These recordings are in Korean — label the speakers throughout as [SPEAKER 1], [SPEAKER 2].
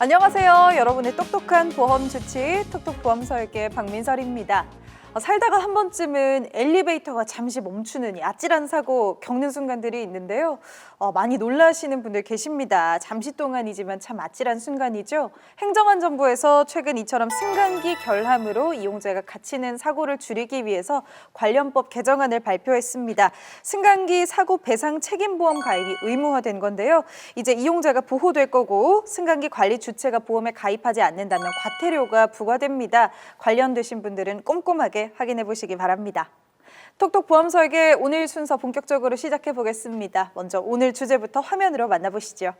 [SPEAKER 1] 안녕하세요. 여러분의 똑똑한 보험 주치 톡톡보험 설계 박민설입니다. 살다가 한 번쯤은 엘리베이터가 잠시 멈추는 이 아찔한 사고 겪는 순간들이 있는데요. 많이 놀라시는 분들 계십니다. 잠시 동안이지만 참 아찔한 순간이죠. 행정안전부에서 최근 이처럼 승강기 결함으로 이용자가 갇히는 사고를 줄이기 위해서 관련법 개정안을 발표했습니다. 승강기 사고 배상 책임보험 가입이 의무화된 건데요. 이제 이용자가 보호될 거고 승강기 관리 주체가 보험에 가입하지 않는다면 과태료가 부과됩니다. 관련되신 분들은 꼼꼼하게 확인해 보시기 바랍니다. 톡톡 보험 설계 오늘 순서 본격적으로 시작해 보겠습니다. 먼저 오늘 주제부터 화면으로 만나보시죠.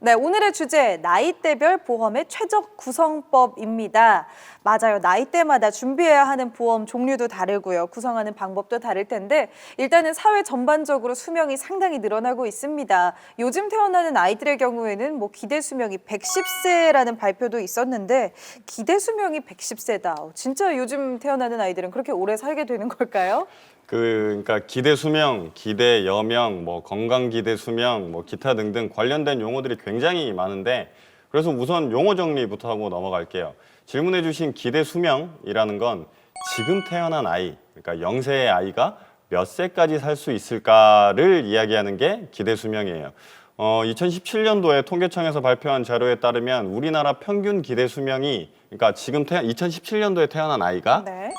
[SPEAKER 1] 네, 오늘의 주제 나이대별 보험의 최적 구성법입니다. 맞아요. 나이대마다 준비해야 하는 보험 종류도 다르고요. 구성하는 방법도 다를 텐데 일단은 사회 전반적으로 수명이 상당히 늘어나고 있습니다. 요즘 태어나는 아이들의 경우에는 기대 수명이 110세라는 발표도 있었는데 기대 수명이 110세다. 진짜 요즘 태어나는 아이들은 그렇게 오래 살게 되는 걸까요?
[SPEAKER 2] 그러니까 기대 수명, 기대 여명, 건강 기대 수명, 기타 등등 관련된 용어들이 굉장히 많은데 그래서 우선 용어 정리부터 하고 넘어갈게요. 질문해 주신 기대 수명이라는 건 지금 태어난 아이, 그러니까 0세의 아이가 몇 세까지 살 수 있을까를 이야기하는 게 기대 수명이에요. 2017년도에 통계청에서 발표한 자료에 따르면 우리나라 평균 기대 수명이 그러니까 지금 2017년도에 태어난 아이가
[SPEAKER 1] 네.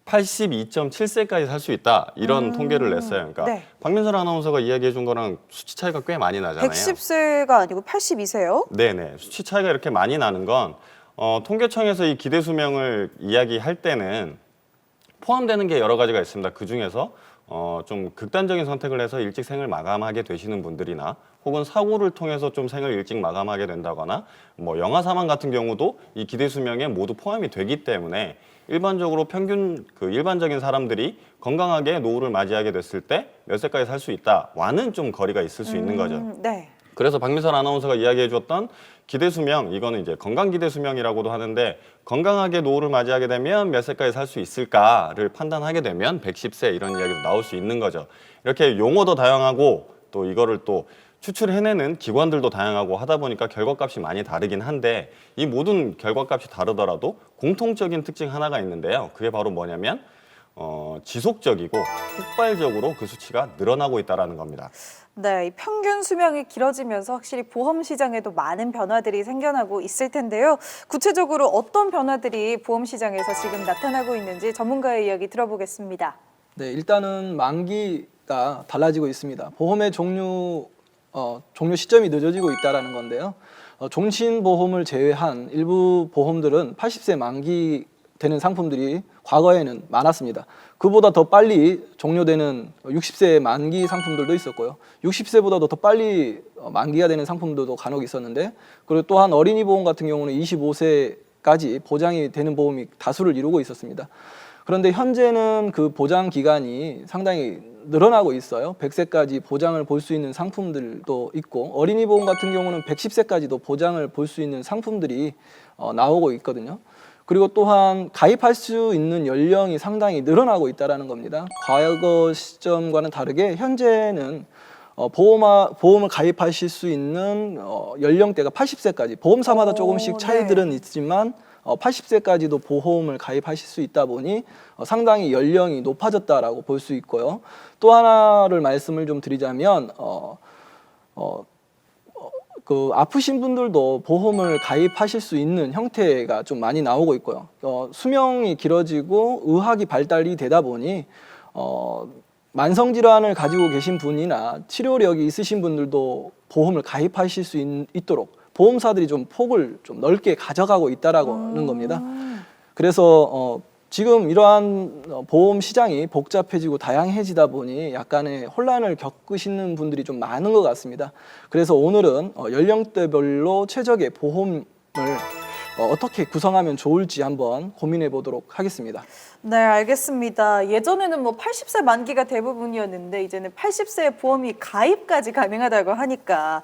[SPEAKER 2] 82.7세까지 살 수 있다 이런 통계를 냈어요. 그러니까
[SPEAKER 1] 네.
[SPEAKER 2] 박민설 아나운서가 이야기해 준 거랑 수치 차이가 꽤 많이 나잖아요.
[SPEAKER 1] 110세가 아니고 82세요?
[SPEAKER 2] 네네. 수치 차이가 이렇게 많이 나는 건 통계청에서 이 기대 수명을 이야기할 때는 포함되는 게 여러 가지가 있습니다. 그 중에서 좀 극단적인 선택을 해서 일찍 생을 마감하게 되시는 분들이나 혹은 사고를 통해서 좀 생을 일찍 마감하게 된다거나 영아 사망 같은 경우도 이 기대 수명에 모두 포함이 되기 때문에 일반적으로 일반적인 사람들이 건강하게 노후를 맞이하게 됐을 때 몇 세까지 살 수 있다와는 좀 거리가 있을 수 있는 거죠.
[SPEAKER 1] 네.
[SPEAKER 2] 그래서 박민설 아나운서가 이야기해 줬던 기대 수명, 이거는 이제 건강 기대 수명이라고도 하는데 건강하게 노후를 맞이하게 되면 몇 세까지 살 수 있을까를 판단하게 되면 110세 이런 이야기도 나올 수 있는 거죠. 이렇게 용어도 다양하고 또 이거를 또 추출해내는 기관들도 다양하고 하다 보니까 결과값이 많이 다르긴 한데 이 모든 결과값이 다르더라도 공통적인 특징 하나가 있는데요. 그게 바로 뭐냐면 지속적이고 폭발적으로 그 수치가 늘어나고 있다는 겁니다.
[SPEAKER 1] 네, 이 평균 수명이 길어지면서 확실히 보험 시장에도 많은 변화들이 생겨나고 있을 텐데요. 구체적으로 어떤 변화들이 보험 시장에서 지금 나타나고 있는지 전문가의 이야기 들어보겠습니다.
[SPEAKER 3] 네, 일단은 만기가 달라지고 있습니다. 보험의 종류 시점이 늦어지고 있다는 건데요. 종신보험을 제외한 일부 보험들은 80세 만기 되는 상품들이 과거에는 많았습니다. 그보다 더 빨리 종료되는 60세 만기 상품들도 있었고요. 60세보다도 더 빨리 만기가 되는 상품들도 간혹 있었는데 그리고 또한 어린이 보험 같은 경우는 25세까지 보장이 되는 보험이 다수를 이루고 있었습니다. 그런데 현재는 그 보장 기간이 상당히 늘어나고 있어요. 100세까지 보장을 볼 수 있는 상품들도 있고 어린이 보험 같은 경우는 110세까지도 보장을 볼 수 있는 상품들이 나오고 있거든요. 그리고 또한 가입할 수 있는 연령이 상당히 늘어나고 있다는 겁니다. 과거 시점과는 다르게 현재는 보험을 가입하실 수 있는 연령대가 80세까지 보험사마다 조금씩 차이들은 있지만 80세까지도 보험을 가입하실 수 있다 보니 상당히 연령이 높아졌다라고 볼 수 있고요. 또 하나를 말씀을 좀 드리자면 아프신 분들도 보험을 가입하실 수 있는 형태가 좀 많이 나오고 있고요. 수명이 길어지고 의학이 발달이 되다 보니 만성 질환을 가지고 계신 분이나 치료력이 있으신 분들도 보험을 가입하실 수 있도록 보험사들이 좀 폭을 좀 넓게 가져가고 있다라는 겁니다. 그래서 지금 이러한 보험 시장이 복잡해지고 다양해지다 보니 약간의 혼란을 겪으시는 분들이 좀 많은 것 같습니다. 그래서 오늘은 연령대별로 최적의 보험을 어떻게 구성하면 좋을지 한번 고민해 보도록 하겠습니다.
[SPEAKER 1] 네, 알겠습니다. 예전에는 뭐 80세 만기가 대부분이었는데 이제는 80세 보험이 가입까지 가능하다고 하니까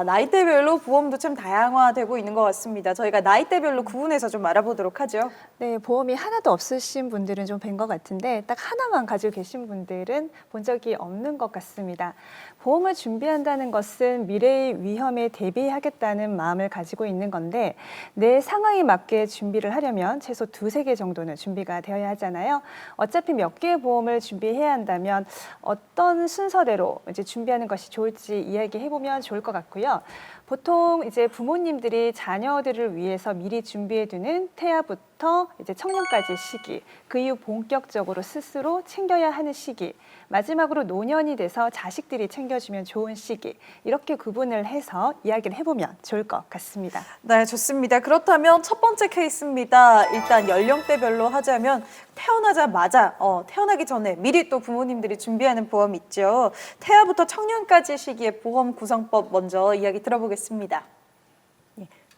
[SPEAKER 1] 나이대별로 보험도 참 다양화되고 있는 것 같습니다. 저희가 나이대별로 구분해서 좀 알아보도록 하죠.
[SPEAKER 4] 네, 보험이 하나도 없으신 분들은 좀 뵌 것 같은데 딱 하나만 가지고 계신 분들은 본 적이 없는 것 같습니다. 보험을 준비한다는 것은 미래의 위험에 대비하겠다는 마음을 가지고 있는 건데 내 상황에 맞게 준비를 하려면 최소 2-3개 정도는 준비가 되어야 하잖아요. 어차피 몇 개의 보험을 준비해야 한다면 어떤 순서대로 이제 준비하는 것이 좋을지 이야기해보면 좋을 것 같고요. 보통 이제 부모님들이 자녀들을 위해서 미리 준비해두는 태아부터 이제 청년까지 시기, 그 이후 본격적으로 스스로 챙겨야 하는 시기, 마지막으로 노년이 돼서 자식들이 챙겨주면 좋은 시기, 이렇게 구분을 해서 이야기를 해보면 좋을 것 같습니다.
[SPEAKER 1] 네, 좋습니다. 그렇다면 첫 번째 케이스입니다. 일단 연령대별로 하자면 태어나자마자 태어나기 전에 미리 또 부모님들이 준비하는 보험 있죠. 태아부터 청년까지 시기의 보험 구성법 먼저 이야기 들어보겠습니다.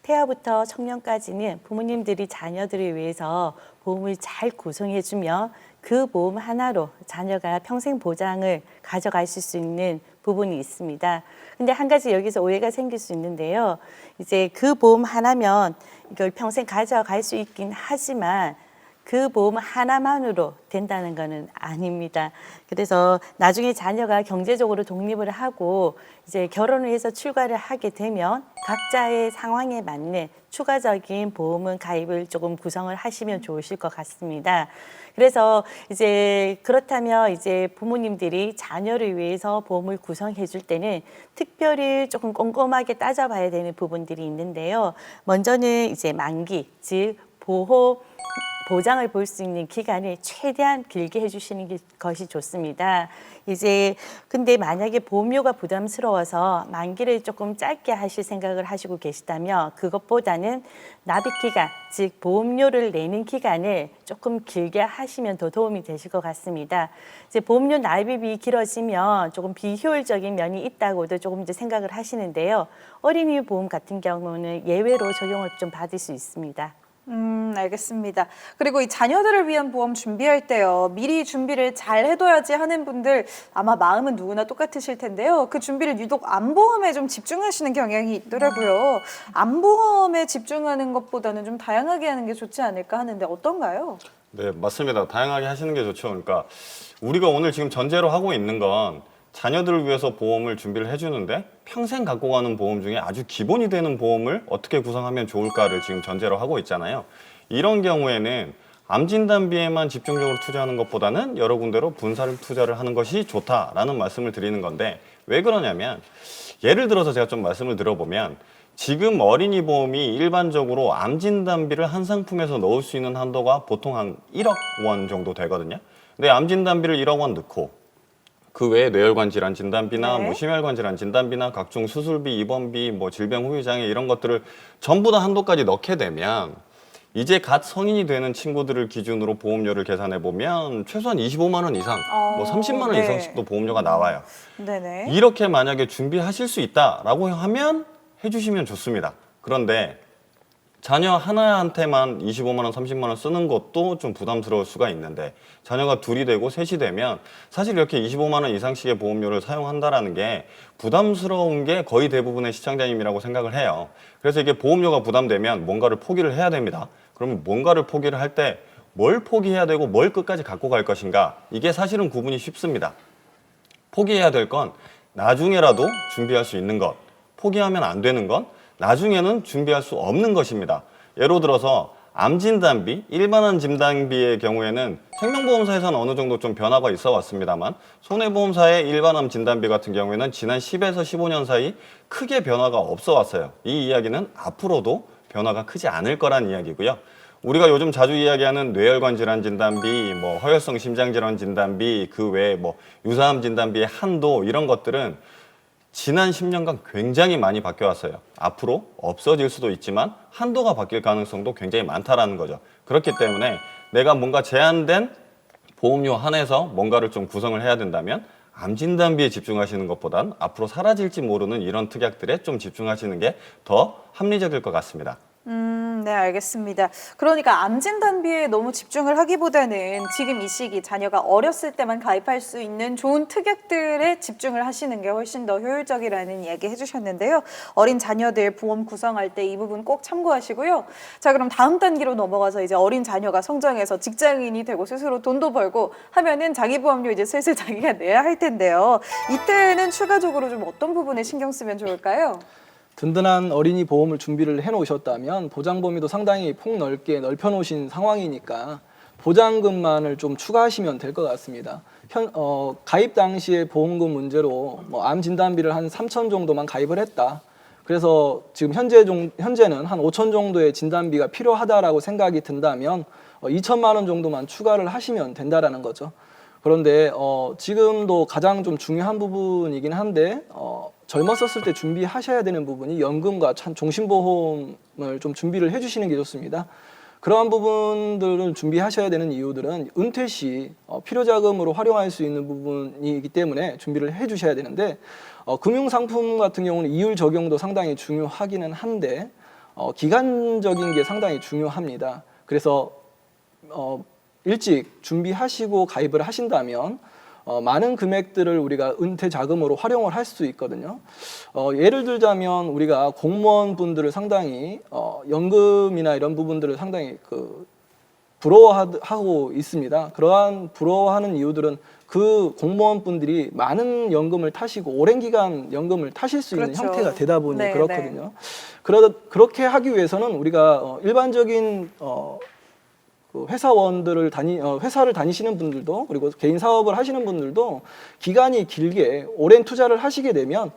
[SPEAKER 5] 태아부터 청년까지는 부모님들이 자녀들을 위해서 보험을 잘 구성해주면 그 보험 하나로 자녀가 평생 보장을 가져가실 수 있는 부분이 있습니다. 근데 한 가지 여기서 오해가 생길 수 있는데요. 이제 그 보험 하나면 이걸 평생 가져갈 수 있긴 하지만 그 보험 하나만으로 된다는 것은 아닙니다. 그래서 나중에 자녀가 경제적으로 독립을 하고 이제 결혼을 해서 출가를 하게 되면 각자의 상황에 맞는 추가적인 보험은 가입을 조금 구성을 하시면 좋으실 것 같습니다. 그래서 이제 그렇다면 이제 부모님들이 자녀를 위해서 보험을 구성해 줄 때는 특별히 조금 꼼꼼하게 따져봐야 되는 부분들이 있는데요. 먼저는 이제 만기, 즉 보장을 볼 수 있는 기간을 최대한 길게 해주시는 것이 좋습니다. 이제 근데 만약에 보험료가 부담스러워서 만기를 조금 짧게 하실 생각을 하시고 계시다면 그것보다는 납입 기간, 즉 보험료를 내는 기간을 조금 길게 하시면 더 도움이 되실 것 같습니다. 이제 보험료 납입이 길어지면 조금 비효율적인 면이 있다고도 조금 이제 생각을 하시는데요. 어린이 보험 같은 경우는 예외로 적용을 좀 받을 수 있습니다.
[SPEAKER 1] 알겠습니다. 그리고 이 자녀들을 위한 보험 준비할 때요. 미리 준비를 잘 해둬야지 하는 분들 아마 마음은 누구나 똑같으실 텐데요. 그 준비를 유독 안보험에 좀 집중하시는 경향이 있더라고요. 안보험에 집중하는 것보다는 좀 다양하게 하는 게 좋지 않을까 하는데 어떤가요?
[SPEAKER 2] 네, 맞습니다. 다양하게 하시는 게 좋죠. 그러니까 우리가 오늘 지금 전제로 하고 있는 건 자녀들을 위해서 보험을 준비를 해주는데 평생 갖고 가는 보험 중에 아주 기본이 되는 보험을 어떻게 구성하면 좋을까를 지금 전제로 하고 있잖아요. 이런 경우에는 암 진단비에만 집중적으로 투자하는 것보다는 여러 군데로 분사를 투자를 하는 것이 좋다라는 말씀을 드리는 건데 왜 그러냐면 예를 들어서 제가 좀 말씀을 드려보면 지금 어린이 보험이 일반적으로 암 진단비를 한 상품에서 넣을 수 있는 한도가 보통 한 1억 원 정도 되거든요. 근데 암 진단비를 1억 원 넣고 그 외에 뇌혈관 질환 진단비나
[SPEAKER 1] 네.
[SPEAKER 2] 뭐 심혈관 질환 진단비나 각종 수술비, 입원비, 뭐 질병 후유 장애 이런 것들을 전부 다 한도까지 넣게 되면 이제 갓 성인이 되는 친구들을 기준으로 보험료를 계산해 보면 최소한 25만 원 이상, 뭐 30만 원
[SPEAKER 1] 네.
[SPEAKER 2] 이상씩도 보험료가 나와요.
[SPEAKER 1] 네네.
[SPEAKER 2] 이렇게 만약에 준비하실 수 있다라고 하면 해주시면 좋습니다. 그런데 자녀 하나한테만 25만 원, 30만 원 쓰는 것도 좀 부담스러울 수가 있는데 자녀가 둘이 되고 셋이 되면 사실 이렇게 25만 원 이상씩의 보험료를 사용한다라는 게 부담스러운 게 거의 대부분의 시청자님이라고 생각을 해요. 그래서 이게 보험료가 부담되면 뭔가를 포기를 해야 됩니다. 그러면 뭔가를 포기를 할 때 뭘 포기해야 되고 뭘 끝까지 갖고 갈 것인가 이게 사실은 구분이 쉽습니다. 포기해야 될 건 나중에라도 준비할 수 있는 것, 포기하면 안 되는 건 나중에는 준비할 수 없는 것입니다. 예를 들어서 암 진단비, 일반암 진단비의 경우에는 생명보험사에서는 어느 정도 좀 변화가 있어 왔습니다만 손해보험사의 일반암 진단비 같은 경우에는 지난 10에서 15년 사이 크게 변화가 없어 왔어요. 이 이야기는 앞으로도 변화가 크지 않을 거란 이야기고요. 우리가 요즘 자주 이야기하는 뇌혈관 질환 진단비, 뭐 허혈성 심장 질환 진단비, 그 외에 뭐 유사암 진단비의 한도 이런 것들은 지난 10년간 굉장히 많이 바뀌어왔어요. 앞으로 없어질 수도 있지만 한도가 바뀔 가능성도 굉장히 많다라는 거죠. 그렇기 때문에 내가 뭔가 제한된 보험료 한해서 뭔가를 좀 구성을 해야 된다면 암 진단비에 집중하시는 것보단 앞으로 사라질지 모르는 이런 특약들에 좀 집중하시는 게 더 합리적일 것 같습니다.
[SPEAKER 1] 네, 알겠습니다. 그러니까 암 진단비에 너무 집중을 하기보다는 지금 이 시기 자녀가 어렸을 때만 가입할 수 있는 좋은 특약들에 집중을 하시는 게 훨씬 더 효율적이라는 이야기 해주셨는데요. 어린 자녀들 보험 구성할 때 이 부분 꼭 참고하시고요. 자, 그럼 다음 단계로 넘어가서 이제 어린 자녀가 성장해서 직장인이 되고 스스로 돈도 벌고 하면은 자기보험료 이제 슬슬 자기가 내야 할 텐데요. 이때는 추가적으로 좀 어떤 부분에 신경 쓰면 좋을까요?
[SPEAKER 3] 든든한 어린이 보험을 준비를 해놓으셨다면 보장 범위도 상당히 폭넓게 넓혀놓으신 상황이니까 보장금만을 좀 추가하시면 될 것 같습니다. 가입 당시에 보험금 문제로 암 진단비를 한 3천 정도만 가입을 했다. 그래서 지금 현재는 한 5천 정도의 진단비가 필요하다라고 생각이 든다면 2천만 원 정도만 추가를 하시면 된다라는 거죠. 그런데 지금도 가장 좀 중요한 부분이긴 한데 젊었었을 때 준비하셔야 되는 부분이 연금과 종신보험을 좀 준비를 해주시는 게 좋습니다. 그러한 부분들을 준비하셔야 되는 이유들은 은퇴 시 필요자금으로 활용할 수 있는 부분이기 때문에 준비를 해주셔야 되는데 금융상품 같은 경우는 이율 적용도 상당히 중요하기는 한데 기간적인 게 상당히 중요합니다. 그래서 일찍 준비하시고 가입을 하신다면 많은 금액들을 우리가 은퇴 자금으로 활용을 할 수 있거든요. 예를 들자면 우리가 공무원분들을 상당히 연금이나 이런 부분들을 상당히 부러워하고 있습니다. 그러한 부러워하는 이유들은 그 공무원분들이 많은 연금을 타시고 오랜 기간 연금을 타실 수 있는
[SPEAKER 1] 그렇죠.
[SPEAKER 3] 형태가 되다 보니
[SPEAKER 1] 네,
[SPEAKER 3] 그렇거든요. 그렇게 하기 위해서는 우리가 일반적인 회사를 다니시는 분들도 그리고 개인 사업을 하시는 분들도 기간이 길게 오랜 투자를 하시게 되면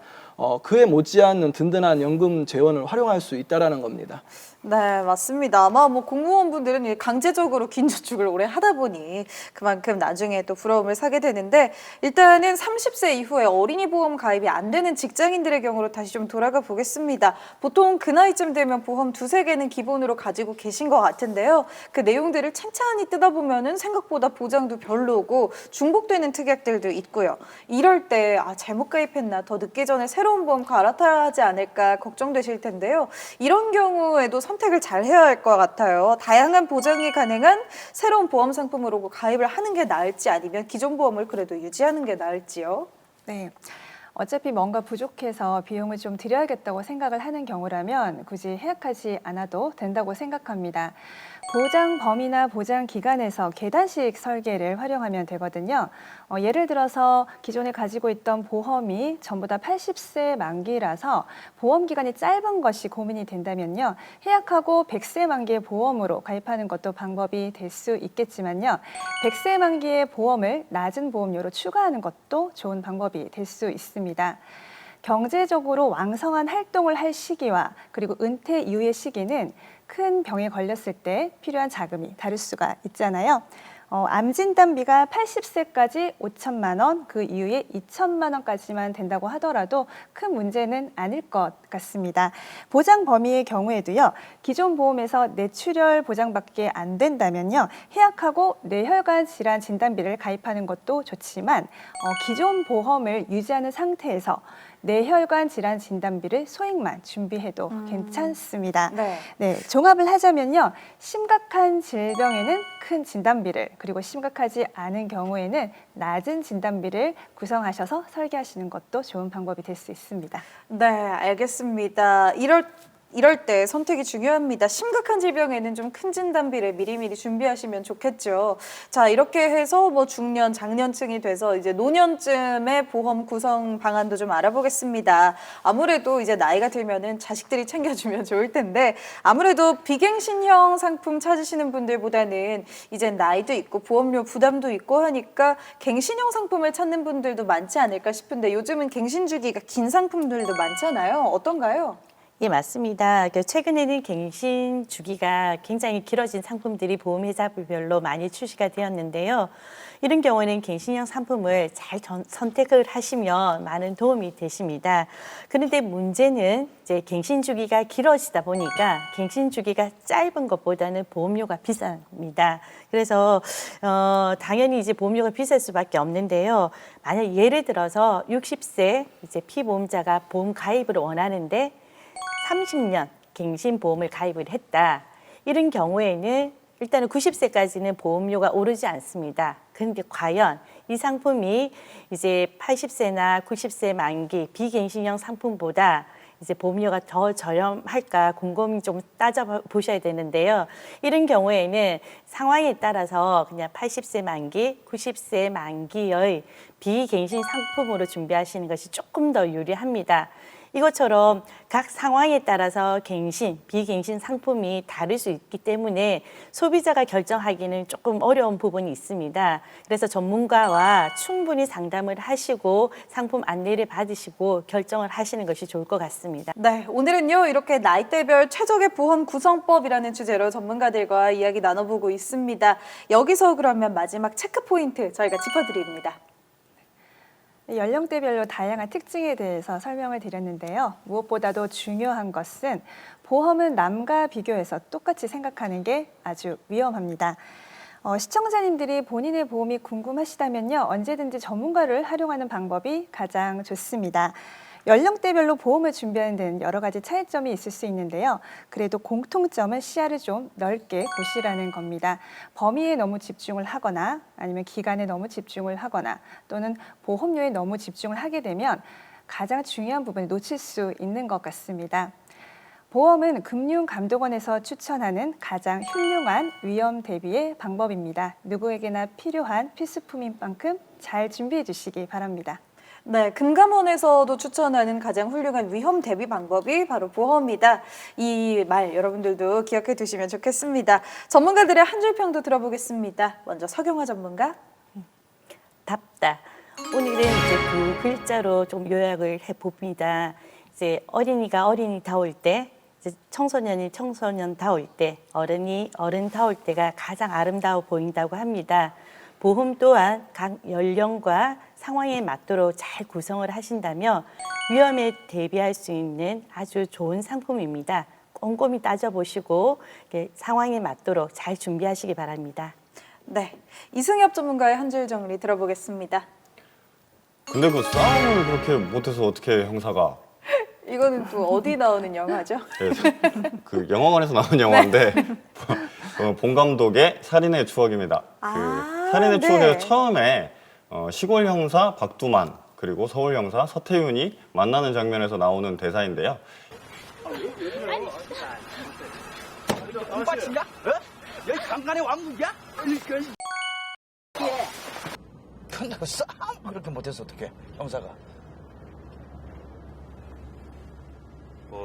[SPEAKER 3] 그에 못지않는 든든한 연금 재원을 활용할 수 있다라는 겁니다.
[SPEAKER 1] 네, 맞습니다. 아마 뭐 공무원분들은 강제적으로 긴 저축을 오래 하다 보니 그만큼 나중에 또 부러움을 사게 되는데 일단은 30세 이후에 어린이 보험 가입이 안 되는 직장인들의 경우로 다시 좀 돌아가 보겠습니다. 보통 그 나이쯤 되면 보험 두세 개는 기본으로 가지고 계신 것 같은데요. 그 내용들을 찬찬히 뜯어보면은 생각보다 보장도 별로고 중복되는 특약들도 있고요. 이럴 때 잘못 가입했나 더 늦기 전에 새로운 보험 갈아타야 하지 않을까 걱정되실 텐데요. 이런 경우에도 선택을 잘 해야 할 것 같아요. 다양한 보장이 가능한 새로운 보험 상품으로 가입을 하는 게 나을지 아니면 기존 보험을 그래도 유지하는 게 나을지요?
[SPEAKER 4] 네. 어차피 뭔가 부족해서 비용을 좀 드려야겠다고 생각을 하는 경우라면 굳이 해약하지 않아도 된다고 생각합니다. 보장 범위나 보장 기간에서 계단식 설계를 활용하면 되거든요. 예를 들어서 기존에 가지고 있던 보험이 전부 다 80세 만기라서 보험 기간이 짧은 것이 고민이 된다면요. 해약하고 100세 만기의 보험으로 가입하는 것도 방법이 될 수 있겠지만요. 100세 만기의 보험을 낮은 보험료로 추가하는 것도 좋은 방법이 될 수 있습니다. 경제적으로 왕성한 활동을 할 시기와 그리고 은퇴 이후의 시기는 큰 병에 걸렸을 때 필요한 자금이 다를 수가 있잖아요. 암 진단비가 80세까지 5천만 원, 그 이후에 2천만 원까지만 된다고 하더라도 큰 문제는 아닐 것 같습니다. 보장 범위의 경우에도요. 기존 보험에서 뇌출혈 보장밖에 안 된다면요. 해약하고 뇌혈관 질환 진단비를 가입하는 것도 좋지만 기존 보험을 유지하는 상태에서 뇌혈관 질환 진단비를 소액만 준비해도 괜찮습니다. 네, 종합을 하자면요. 심각한 질병에는 큰 진단비를 그리고 심각하지 않은 경우에는 낮은 진단비를 구성하셔서 설계하시는 것도 좋은 방법이 될 수 있습니다.
[SPEAKER 1] 네, 알겠습니다. 이럴 때 선택이 중요합니다. 심각한 질병에는 좀 큰 진단비를 미리미리 준비하시면 좋겠죠. 자, 이렇게 해서 뭐 중년, 장년층이 돼서 이제 노년쯤에 보험 구성 방안도 좀 알아보겠습니다. 아무래도 이제 나이가 들면은 자식들이 챙겨주면 좋을 텐데 아무래도 비갱신형 상품 찾으시는 분들보다는 이제 나이도 있고 보험료 부담도 있고 하니까 갱신형 상품을 찾는 분들도 많지 않을까 싶은데 요즘은 갱신 주기가 긴 상품들도 많잖아요. 어떤가요?
[SPEAKER 5] 예, 맞습니다. 최근에는 갱신 주기가 굉장히 길어진 상품들이 보험회사별로 많이 출시가 되었는데요. 이런 경우는 갱신형 상품을 잘 선택을 하시면 많은 도움이 되십니다. 그런데 문제는 이제 갱신 주기가 길어지다 보니까 갱신 주기가 짧은 것보다는 보험료가 비쌉니다. 그래서 당연히 이제 보험료가 비쌀 수밖에 없는데요. 만약 예를 들어서 60세 이제 피보험자가 보험 가입을 원하는데 30년 갱신보험을 가입을 했다. 이런 경우에는 일단은 90세까지는 보험료가 오르지 않습니다. 그런데 과연 이 상품이 이제 80세나 90세 만기 비갱신형 상품보다 이제 보험료가 더 저렴할까 곰곰이 좀 따져보셔야 되는데요. 이런 경우에는 상황에 따라서 그냥 80세 만기, 90세 만기의 비갱신 상품으로 준비하시는 것이 조금 더 유리합니다. 이것처럼 각 상황에 따라서 갱신, 비갱신 상품이 다를 수 있기 때문에 소비자가 결정하기는 조금 어려운 부분이 있습니다. 그래서 전문가와 충분히 상담을 하시고 상품 안내를 받으시고 결정을 하시는 것이 좋을 것 같습니다.
[SPEAKER 1] 네, 오늘은요 이렇게 나이대별 최적의 보험 구성법이라는 주제로 전문가들과 이야기 나눠보고 있습니다. 여기서 그러면 마지막 체크 포인트 저희가 짚어드립니다.
[SPEAKER 4] 연령대별로 다양한 특징에 대해서 설명을 드렸는데요. 무엇보다도 중요한 것은 보험은 남과 비교해서 똑같이 생각하는 게 아주 위험합니다. 시청자님들이 본인의 보험이 궁금하시다면요. 언제든지 전문가를 활용하는 방법이 가장 좋습니다. 연령대별로 보험을 준비하는 데는 여러 가지 차이점이 있을 수 있는데요. 그래도 공통점은 시야를 좀 넓게 보시라는 겁니다. 범위에 너무 집중을 하거나 아니면 기간에 너무 집중을 하거나 또는 보험료에 너무 집중을 하게 되면 가장 중요한 부분을 놓칠 수 있는 것 같습니다. 보험은 금융감독원에서 추천하는 가장 훌륭한 위험 대비의 방법입니다. 누구에게나 필요한 필수품인 만큼 잘 준비해 주시기 바랍니다.
[SPEAKER 1] 네, 금감원에서도 추천하는 가장 훌륭한 위험 대비 방법이 바로 보험이다. 이 말 여러분들도 기억해 두시면 좋겠습니다. 전문가들의 한 줄 평도 들어보겠습니다. 먼저 서경화 전문가.
[SPEAKER 5] 답다. 오늘은 이제 그 글자로 좀 요약을 해봅니다. 이제 어린이가 어린이다울 때, 이제 청소년이 청소년다울 때, 어른이 어른다울 때가 가장 아름다워 보인다고 합니다. 보험 또한 각 연령과 상황에 맞도록 잘 구성을 하신다면 위험에 대비할 수 있는 아주 좋은 상품입니다. 꼼꼼히 따져보시고 상황에 맞도록 잘 준비하시기 바랍니다.
[SPEAKER 1] 네, 이승엽 전문가의 한 줄 정리 들어보겠습니다.
[SPEAKER 2] 근데 그 싸움을 그렇게 못해서 어떻게 형사가?
[SPEAKER 1] 이거는 또 어디 나오는 영화죠?
[SPEAKER 2] 그 영화관에서 나온 영화인데 본 감독의 살인의 추억입니다. 살인의
[SPEAKER 1] 네.
[SPEAKER 2] 추억에서 처음에 시골 형사 박두만 그리고 서울 형사 서태윤이 만나는 장면에서 나오는 대사인데요.
[SPEAKER 6] 공받친가? 여기 강간의 왕국이야? 근데 싸움 그렇게 못해서 어떡해 형사가?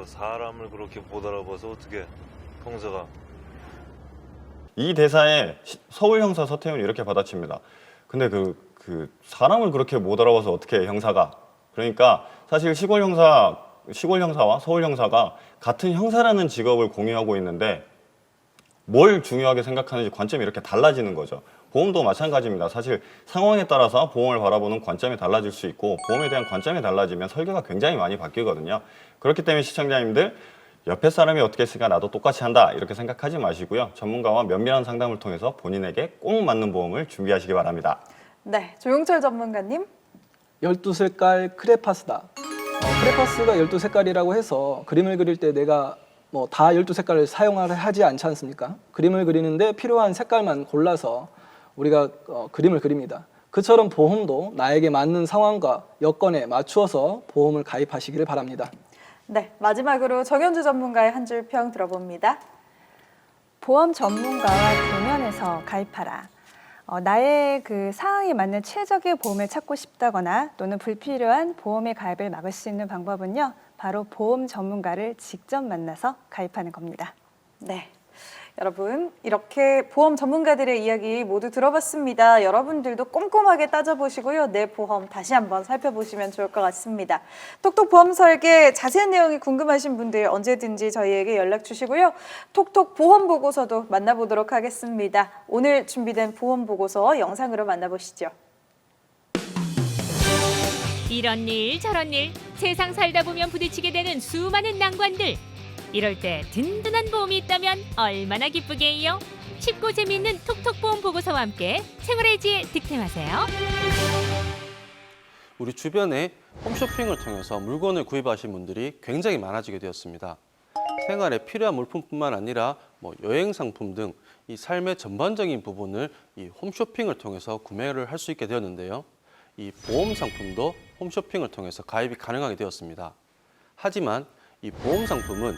[SPEAKER 7] 사람을 그렇게 못 알아봐서 어떻게 형사가.
[SPEAKER 2] 이 대사에 서울 형사 서태윤이 이렇게 받아칩니다. 근데 그 사람을 그렇게 못 알아봐서 어떻게 형사가? 그러니까 사실 시골 형사와 서울 형사가 같은 형사라는 직업을 공유하고 있는데 뭘 중요하게 생각하는지 관점이 이렇게 달라지는 거죠. 보험도 마찬가지입니다. 사실 상황에 따라서 보험을 바라보는 관점이 달라질 수 있고 보험에 대한 관점이 달라지면 설계가 굉장히 많이 바뀌거든요. 그렇기 때문에 시청자님들 옆에 사람이 어떻게 했으니까 나도 똑같이 한다 이렇게 생각하지 마시고요. 전문가와 면밀한 상담을 통해서 본인에게 꼭 맞는 보험을 준비하시기 바랍니다.
[SPEAKER 1] 네, 조용철 전문가님.
[SPEAKER 3] 12색깔 크레파스다. 크레파스가 12색깔이라고 해서 그림을 그릴 때 내가 뭐 다 12색깔을 사용하지 않지 않습니까? 그림을 그리는데 필요한 색깔만 골라서 우리가 그림을 그립니다. 그처럼 보험도 나에게 맞는 상황과 여건에 맞추어서 보험을 가입하시기를 바랍니다.
[SPEAKER 1] 네, 마지막으로 정현주 전문가의 한 줄 평 들어봅니다.
[SPEAKER 4] 보험 전문가와 대면해서 가입하라. 나의 그 상황에 맞는 최적의 보험을 찾고 싶다거나 또는 불필요한 보험의 가입을 막을 수 있는 방법은요. 바로 보험 전문가를 직접 만나서 가입하는 겁니다.
[SPEAKER 1] 네. 여러분, 이렇게 보험 전문가들의 이야기 모두 들어봤습니다. 여러분들도 꼼꼼하게 따져보시고요. 내 보험 다시 한번 살펴보시면 좋을 것 같습니다. 톡톡 보험 설계 자세한 내용이 궁금하신 분들 언제든지 저희에게 연락 주시고요. 톡톡 보험 보고서도 만나보도록 하겠습니다. 오늘 준비된 보험 보고서 영상으로 만나보시죠.
[SPEAKER 8] 이런 일 저런 일 세상 살다 보면 부딪히게 되는 수많은 난관들. 이럴 때 든든한 보험이 있다면 얼마나 기쁘게요. 쉽고 재미있는 톡톡 보험 보고서와 함께 생활의 지혜 득템하세요.
[SPEAKER 9] 우리 주변에 홈쇼핑을 통해서 물건을 구입하신 분들이 굉장히 많아지게 되었습니다. 생활에 필요한 물품뿐만 아니라 여행 상품 등 이 삶의 전반적인 부분을 이 홈쇼핑을 통해서 구매를 할 수 있게 되었는데요. 이 보험 상품도 홈쇼핑을 통해서 가입이 가능하게 되었습니다. 하지만 이 보험 상품은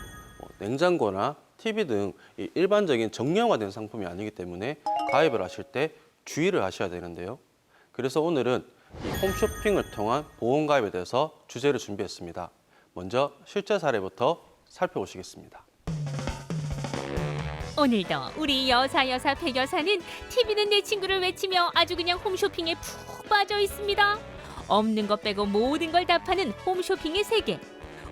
[SPEAKER 9] 냉장고나 TV 등 이 일반적인 정형화된 상품이 아니기 때문에 가입을 하실 때 주의를 하셔야 되는데요. 그래서 오늘은 이 홈쇼핑을 통한 보험 가입에 대해서 주제를 준비했습니다. 먼저 실제 사례부터 살펴보시겠습니다.
[SPEAKER 8] 오늘도 우리 여사 백여사는 TV는 내 친구를 외치며 아주 그냥 홈쇼핑에 푹 빠져 있습니다. 없는 것 빼고 모든 걸 다 파는 홈쇼핑의 세계.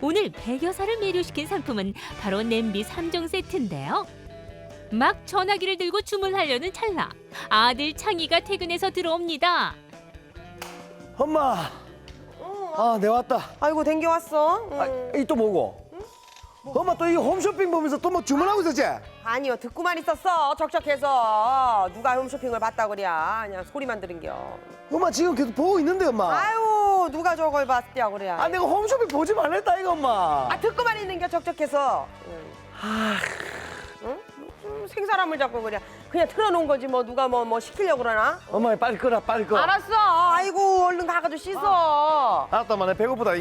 [SPEAKER 8] 오늘 백여사를 매료시킨 상품은 바로 냄비 3종 세트인데요. 막 전화기를 들고 주문하려는 찰나 아들 창희가 퇴근해서 들어옵니다.
[SPEAKER 6] 엄마. 아, 내 왔다.
[SPEAKER 10] 아이고 댕겨왔어.
[SPEAKER 6] 이 또 뭐고? 엄마 또 이 홈쇼핑 보면서 또 뭐 주문하고 있었지?
[SPEAKER 10] 아니요 듣고만 있었어. 적적해서 누가 홈쇼핑을 봤다 그래. 그냥 소리만 들은겨.
[SPEAKER 6] 엄마 지금 계속 보고 있는데 엄마.
[SPEAKER 10] 아유 누가 저걸 봤냐 그래.
[SPEAKER 6] 아 내가 홈쇼핑 보지 말랬다 이거 엄마.
[SPEAKER 10] 아 듣고만 있는겨 적적해서. 응? 무슨 생사람을 잡고 그래. 그냥 틀어놓은 거지 뭐 누가 뭐 시키려고 그러나?
[SPEAKER 6] 엄마 빨리 끄라 빨리 꺼.
[SPEAKER 10] 알았어. 아이고 얼른 가가지고 씻어.
[SPEAKER 6] 알았다 엄마 내 배고프다.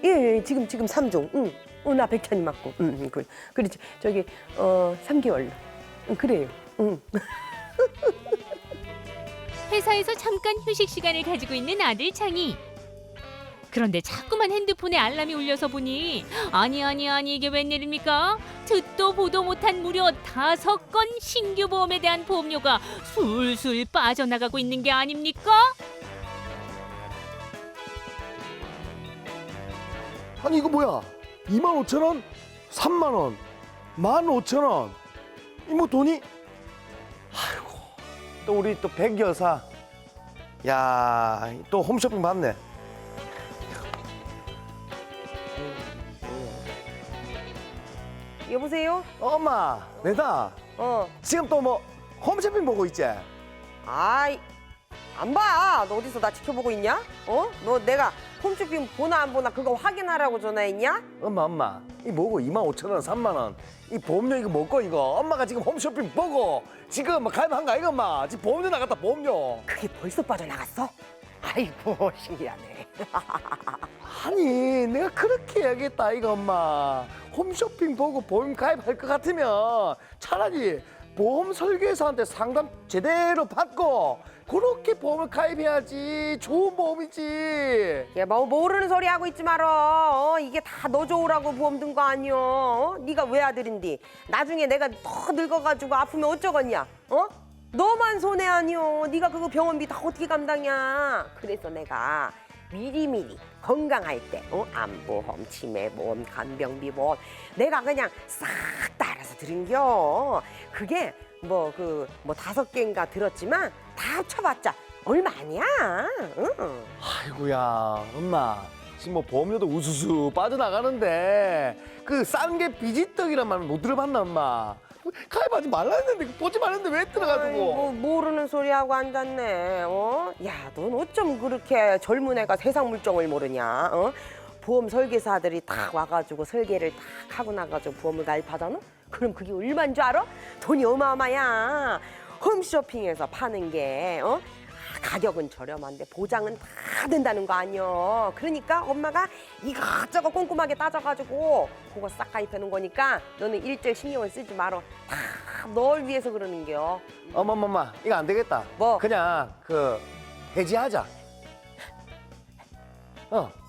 [SPEAKER 10] 예, 지금 3종. 응. 나 백찬이 맞고. 그렇지. 저기 3개월로. 그래요. 응.
[SPEAKER 8] 회사에서 잠깐 휴식 시간을 가지고 있는 아들 창희. 그런데 자꾸만 핸드폰에 알람이 울려서 보니 아니 이게 웬일입니까? 듣도 보도 못한 무려 5건 신규 보험에 대한 보험료가 술술 빠져나가고 있는 게 아닙니까?
[SPEAKER 6] 아니 이거 뭐야? 25,000원? 3만원? 15,000원? 이 뭐 돈이? 아이고 또 우리 또 백여사 야 또 홈쇼핑 봤네.
[SPEAKER 10] 여보세요?
[SPEAKER 6] 엄마 내다 지금 또 뭐 홈쇼핑 보고 있지?
[SPEAKER 10] 아이 안 봐. 너 어디서 나 지켜보고 있냐? 너 내가 홈쇼핑 보나 안 보나 그거 확인하라고 전화했냐?
[SPEAKER 6] 엄마 이 뭐고 25,000원 3만원 이 보험료 이거 뭐고 이거 엄마가 지금 홈쇼핑 보고 지금 뭐 가입한 거 아이가 엄마 지금 보험료 나갔다 보험료.
[SPEAKER 10] 그게 벌써 빠져나갔어? 아이고 신기하네.
[SPEAKER 6] 아니 내가 그렇게 이야기했다 이거 엄마 홈쇼핑 보고 보험 가입할 것 같으면 차라리 보험 설계사한테 상담 제대로 받고 그렇게 보험을 가입해야지 좋은 보험이지.
[SPEAKER 10] 야, 뭐 모르는 소리 하고 있지 말어. 이게 다 너 좋으라고 보험 든 거 아니여. 네가 외아들인데 나중에 내가 더 늙어가지고 아프면 어쩌겠냐? 너만 손해 아니여. 네가 그거 병원비 다 어떻게 감당이야. 그래서 내가 미리미리 건강할 때 암보험, 치매보험, 간병비 보험 내가 그냥 싹 다 알아서 들은겨. 그게 뭐 5개인가 들었지만 다 합쳐봤자 얼마 아니야. 응.
[SPEAKER 6] 아이고야 엄마 지금 뭐 보험료도 우수수 빠져나가는데 그 싼 게 비지떡이란 말 못 들어봤나 엄마? 가입하지 말라 했는데 보지 말랬는데 왜 들어가지고.
[SPEAKER 10] 아이고, 모르는 소리 하고 앉았네. 야, 넌 어쩜 그렇게 젊은 애가 세상 물정을 모르냐? 보험 설계사들이 딱 와가지고 설계를 딱 하고 나가지고 보험을 가입하잖아? 그럼 그게 얼마인 줄 알아? 돈이 어마어마야. 홈쇼핑에서 파는 게 가격은 저렴한데 보장은 다 된다는 거 아니여. 그러니까 엄마가 이것저것 꼼꼼하게 따져가지고 그거 싹 가입해 놓은 거니까 너는 일절 신경을 쓰지 말어. 다 널 위해서 그러는겨.
[SPEAKER 6] 엄마 이거 안 되겠다.
[SPEAKER 10] 뭐?
[SPEAKER 6] 그냥 해지하자.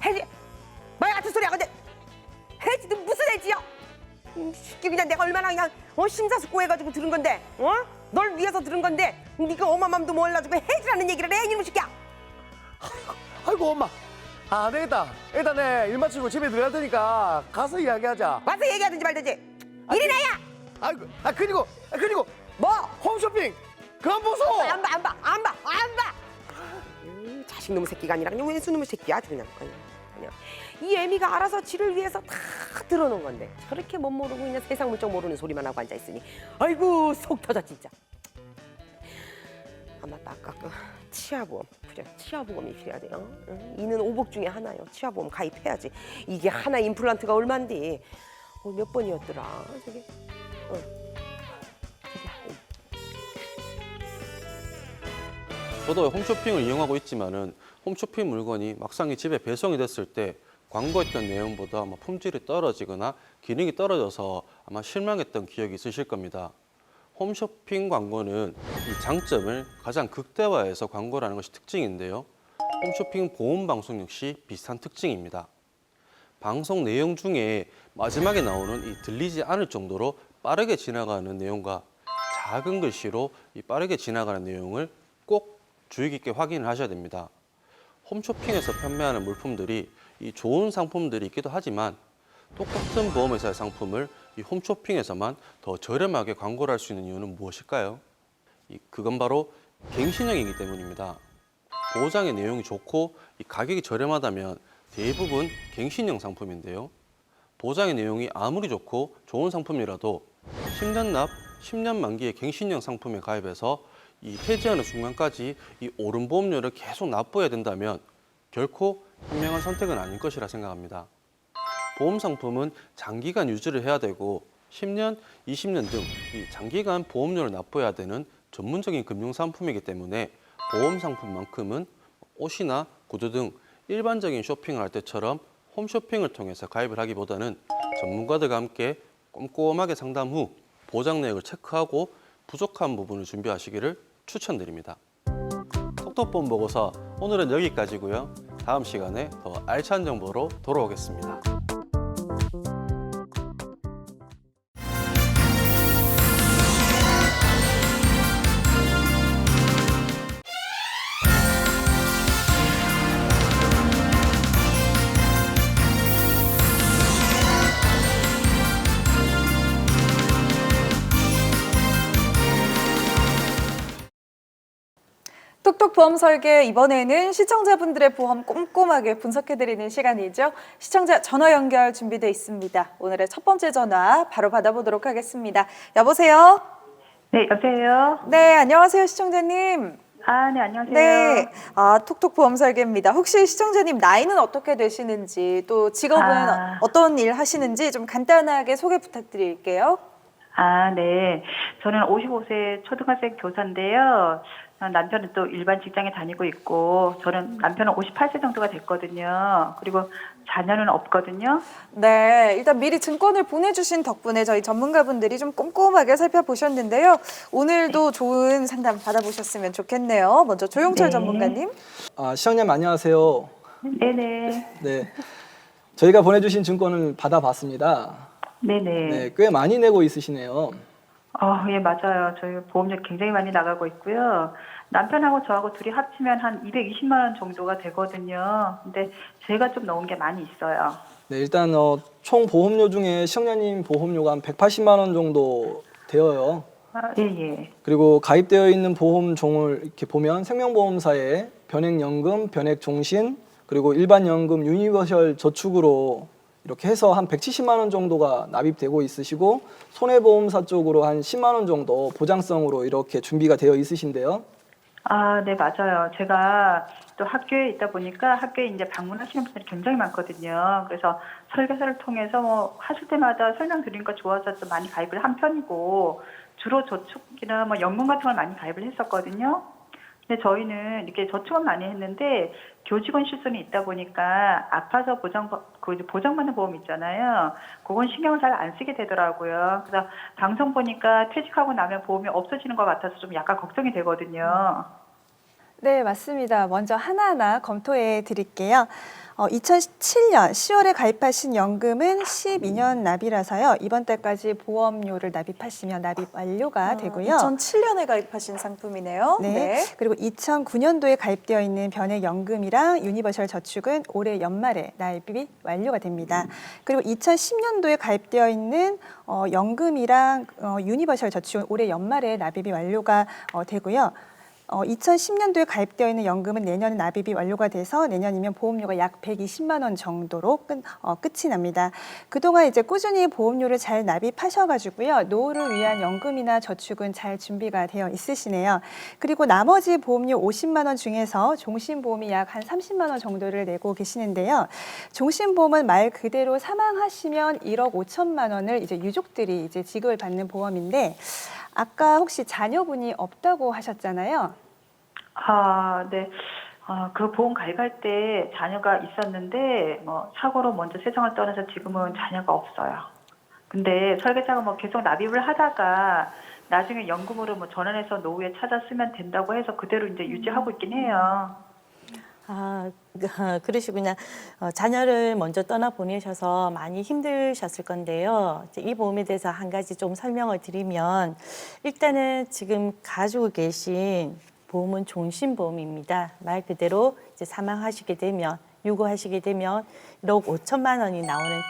[SPEAKER 10] 해지? 말 같은 소리 하거든. 해지는 무슨 해지야? 그냥 내가 얼마나 그냥 심사숙고해가지고 들은 건데, 널 위해서 들은 건데 네가 엄마 맘도 몰라주고 해지라는 얘기를 해 이놈의 새끼야.
[SPEAKER 6] 아이고 엄마 안 되겠다. 일단 내 일 마치고 집에 들어갈 테니까 가서 이야기하자.
[SPEAKER 10] 와서 얘기하든지 말든지. 일이 나야.
[SPEAKER 6] 아이고 그리고
[SPEAKER 10] 뭐?
[SPEAKER 6] 홈쇼핑 그만 보소.
[SPEAKER 10] 안 봐. 자식 놈의 새끼가 아니라 그냥 왼수 놈의 새끼야 아주 그냥. 그냥. 이 애미가 알아서 지를 위해서 다 들어놓은 건데 저렇게 못 모르고 그냥 세상 물정 모르는 소리만 하고 앉아있으니 아이고 속 터져 진짜. 맞다. 아까 그 치아보험. 그래, 치아보험이 필요하대요. 응? 이는 오복 중에 하나요. 치아보험 가입해야지. 이게 하나 임플란트가 얼만데. 몇 번이었더라, 저게?
[SPEAKER 9] 저도 홈쇼핑을 이용하고 있지만은 홈쇼핑 물건이 막상 이 집에 배송이 됐을 때 광고했던 내용보다 아마 품질이 떨어지거나 기능이 떨어져서 아마 실망했던 기억이 있으실 겁니다. 홈쇼핑 광고는 이 장점을 가장 극대화해서 광고를 하는 것이 특징인데요. 홈쇼핑 보험 방송 역시 비슷한 특징입니다. 방송 내용 중에 마지막에 나오는 이 들리지 않을 정도로 빠르게 지나가는 내용과 작은 글씨로 이 빠르게 지나가는 내용을 꼭 주의 깊게 확인을 하셔야 됩니다. 홈쇼핑에서 판매하는 물품들이 이 좋은 상품들이 있기도 하지만 똑같은 보험회사의 상품을 이 홈쇼핑에서만 더 저렴하게 광고를 할 수 있는 이유는 무엇일까요? 그건 바로 갱신형이기 때문입니다. 보장의 내용이 좋고 이 가격이 저렴하다면 대부분 갱신형 상품인데요. 보장의 내용이 아무리 좋고 좋은 상품이라도 10년 납, 10년 만기의 갱신형 상품에 가입해서 이 폐지하는 순간까지 이 오른 보험료를 계속 납부해야 된다면 결코 현명한 선택은 아닐 것이라 생각합니다. 보험 상품은 장기간 유지를 해야 되고 10년, 20년 등 이 장기간 보험료를 납부해야 되는 전문적인 금융 상품이기 때문에 보험 상품만큼은 옷이나 구두 등 일반적인 쇼핑을 할 때처럼 홈쇼핑을 통해서 가입을 하기보다는 전문가들과 함께 꼼꼼하게 상담 후 보장 내역을 체크하고 부족한 부분을 준비하시기를 추천드립니다. 톡톡보험 보고서 오늘은 여기까지고요. 다음 시간에 더 알찬 정보로 돌아오겠습니다.
[SPEAKER 1] 톡톡 보험 설계, 이번에는 시청자분들의 보험 꼼꼼하게 분석해드리는 시간이죠. 시청자 전화 연결 준비되어 있습니다. 오늘의 첫 번째 전화 바로 받아보도록 하겠습니다. 여보세요?
[SPEAKER 11] 네, 여보세요?
[SPEAKER 1] 네, 안녕하세요, 시청자님.
[SPEAKER 11] 네, 안녕하세요.
[SPEAKER 1] 네, 톡톡 보험 설계입니다. 혹시 시청자님 나이는 어떻게 되시는지, 또 직업은 어떤 일 하시는지 좀 간단하게 소개 부탁드릴게요.
[SPEAKER 11] 네. 저는 55세 초등학생 교사인데요. 남편은 또 일반 직장에 다니고 있고, 저는 남편은 58세 정도가 됐거든요. 그리고 자녀는 없거든요.
[SPEAKER 1] 네, 일단 미리 증권을 보내주신 덕분에 저희 전문가분들이 좀 꼼꼼하게 살펴보셨는데요. 오늘도 좋은 상담 받아보셨으면 좋겠네요. 먼저 조용철 전문가님.
[SPEAKER 3] 시청자님 안녕하세요.
[SPEAKER 11] 네네.
[SPEAKER 3] 네, 저희가 보내주신 증권을 받아봤습니다.
[SPEAKER 11] 네네.
[SPEAKER 3] 네, 꽤 많이 내고 있으시네요.
[SPEAKER 11] 예, 맞아요. 저희 보험료 굉장히 많이 나가고 있고요. 남편하고 저하고 둘이 합치면 한 220만 원 정도가 되거든요. 근데 제가 좀 넣은 게 많이 있어요.
[SPEAKER 3] 네, 일단 총 보험료 중에 시청자님 보험료가 한 180만 원 정도 되어요.
[SPEAKER 11] 예.
[SPEAKER 3] 그리고 가입되어 있는 보험종을 이렇게 보면 생명보험사에 변액연금, 변액종신, 그리고 일반연금, 유니버셜 저축으로 이렇게 해서 한 170만 원 정도가 납입되고 있으시고, 손해보험사 쪽으로 한 10만 원 정도 보장성으로 이렇게 준비가 되어 있으신데요.
[SPEAKER 11] 네, 맞아요. 제가 또 학교에 있다 보니까 학교에 이제 방문하시는 분들이 굉장히 많거든요. 그래서 설계사를 통해서 하실 때마다 설명드리는 거 좋아서 좀 많이 가입을 한 편이고, 주로 저축이나 연금 같은 걸 많이 가입을 했었거든요. 근데 저희는 이렇게 저축은 많이 했는데 교직원 실손이 있다 보니까 아파서 보장받는 보험 있잖아요. 그건 신경을 잘 안 쓰게 되더라고요. 그래서 방송 보니까 퇴직하고 나면 보험이 없어지는 것 같아서 좀 약간 걱정이 되거든요.
[SPEAKER 4] 네, 맞습니다. 먼저 하나하나 검토해 드릴게요. 2017년 10월에 가입하신 연금은 12년 납이라서요. 이번 달까지 보험료를 납입하시면 납입 완료가 되고요.
[SPEAKER 1] 2007년에 가입하신 상품이네요.
[SPEAKER 4] 네. 그리고 2009년도에 가입되어 있는 변액연금이랑 유니버셜 저축은 올해 연말에 납입이 완료가 됩니다. 그리고 2010년도에 가입되어 있는 연금이랑 유니버셜 저축은 올해 연말에 납입이 완료가 되고요. 2010년도에 가입되어 있는 연금은 내년에 납입이 완료가 돼서 내년이면 보험료가 약 120만 원 정도로 끝이 납니다. 그동안 이제 꾸준히 보험료를 잘 납입하셔가지고요. 노후를 위한 연금이나 저축은 잘 준비가 되어 있으시네요. 그리고 나머지 보험료 50만 원 중에서 종신보험이 약 한 30만 원 정도를 내고 계시는데요. 종신보험은 말 그대로 사망하시면 1억 5천만 원을 이제 유족들이 이제 지급을 받는 보험인데 아까 혹시 자녀분이 없다고 하셨잖아요.
[SPEAKER 11] 아, 네. 그 보험 가입할 때 자녀가 있었는데 뭐 사고로 먼저 세상을 떠나서 지금은 자녀가 없어요. 근데 설계자가 뭐 계속 납입을 하다가 나중에 연금으로 뭐 전환해서 노후에 찾아 쓰면 된다고 해서 그대로 이제 유지하고 있긴 해요.
[SPEAKER 5] 그러시구나. 자녀를 먼저 떠나 보내셔서 많이 힘드셨을 건데요. 이제 이 보험에 대해서 한 가지 좀 설명을 드리면 일단은 지금 가지고 계신 보험은 종신보험입니다. 말 그대로 이제 사망하시게 되면 유고하시게 되면 1억 5천만 원이 나오는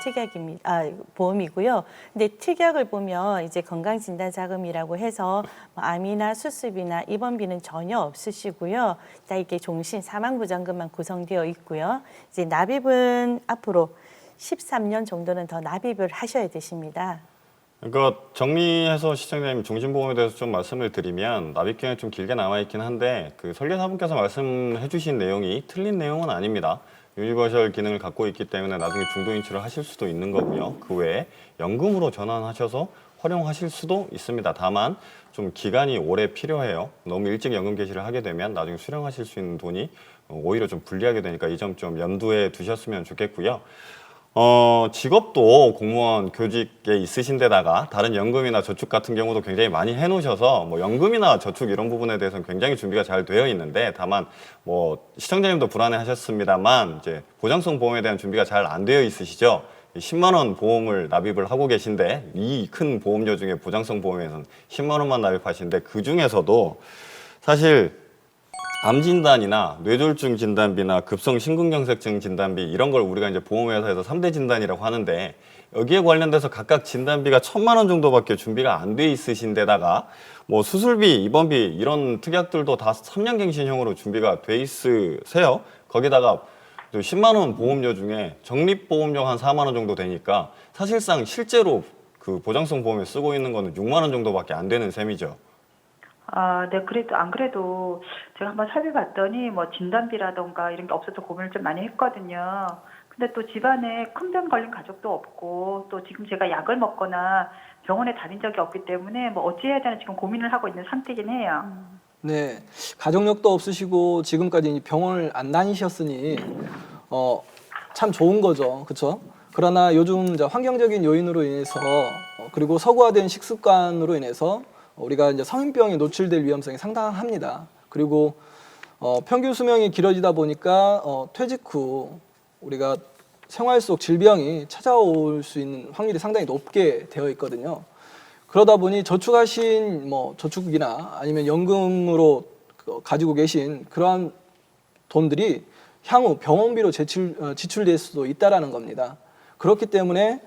[SPEAKER 5] 보험이고요. 근데 특약을 보면 이제 건강진단자금이라고 해서 뭐 암이나 수술비나 입원비는 전혀 없으시고요. 다 이게 종신 사망보장금만 구성되어 있고요. 이제 납입은 앞으로 13년 정도는 더 납입을 하셔야 되십니다.
[SPEAKER 2] 그러니까 정리해서 시청자님 종신보험에 대해서 좀 말씀을 드리면 납입 기간이 좀 길게 남아있긴 한데 그 설계사분께서 말씀해 주신 내용이 틀린 내용은 아닙니다. 유니버셜 기능을 갖고 있기 때문에 나중에 중도 인출을 하실 수도 있는 거고요. 그 외에 연금으로 전환하셔서 활용하실 수도 있습니다. 다만 좀 기간이 오래 필요해요. 너무 일찍 연금 개시를 하게 되면 나중에 수령하실 수 있는 돈이 오히려 좀 불리하게 되니까 이 점 좀 염두에 두셨으면 좋겠고요. 직업도 공무원 교직에 있으신 데다가 다른 연금이나 저축 같은 경우도 굉장히 많이 해놓으셔서 뭐 연금이나 저축 이런 부분에 대해서는 굉장히 준비가 잘 되어 있는데 다만 뭐 시청자님도 불안해 하셨습니다만 이제 보장성 보험에 대한 준비가 잘 안 되어 있으시죠. 10만 원 보험을 납입을 하고 계신데 이 큰 보험료 중에 보장성 보험에서는 10만 원만 납입하시는데 그 중에서도 사실 암 진단이나 뇌졸중 진단비나 급성 심근경색증 진단비 이런 걸 우리가 이제 보험회사에서 3대 진단이라고 하는데 여기에 관련돼서 각각 진단비가 1,000만 원 정도밖에 준비가 안 돼 있으신 데다가 뭐 수술비, 입원비 이런 특약들도 다 3년 갱신형으로 준비가 돼 있으세요. 거기다가 또 10만 원 보험료 중에 적립보험료 한 4만 원 정도 되니까 사실상 실제로 그 보장성 보험에 쓰고 있는 거는 6만 원 정도밖에 안 되는 셈이죠.
[SPEAKER 11] 네, 안 그래도 제가 한번 살펴봤더니 뭐 진단비라던가 이런 게 없어서 고민을 좀 많이 했거든요. 근데 또 집안에 큰 병 걸린 가족도 없고 또 지금 제가 약을 먹거나 병원에 다닌 적이 없기 때문에 뭐 어찌해야 되나 지금 고민을 하고 있는 상태긴 해요.
[SPEAKER 3] 네, 가족력도 없으시고 지금까지 병원을 안 다니셨으니 참 좋은 거죠, 그렇죠? 그러나 요즘 이제 환경적인 요인으로 인해서 그리고 서구화된 식습관으로 인해서 우리가 이제 성인병에 노출될 위험성이 상당합니다. 그리고 평균 수명이 길어지다 보니까 퇴직 후 우리가 생활 속 질병이 찾아올 수 있는 확률이 상당히 높게 되어 있거든요. 그러다 보니 저축하신 뭐 저축이나 아니면 연금으로 가지고 계신 그러한 돈들이 향후 병원비로 지출될 수도 있다라는 겁니다. 그렇기 때문에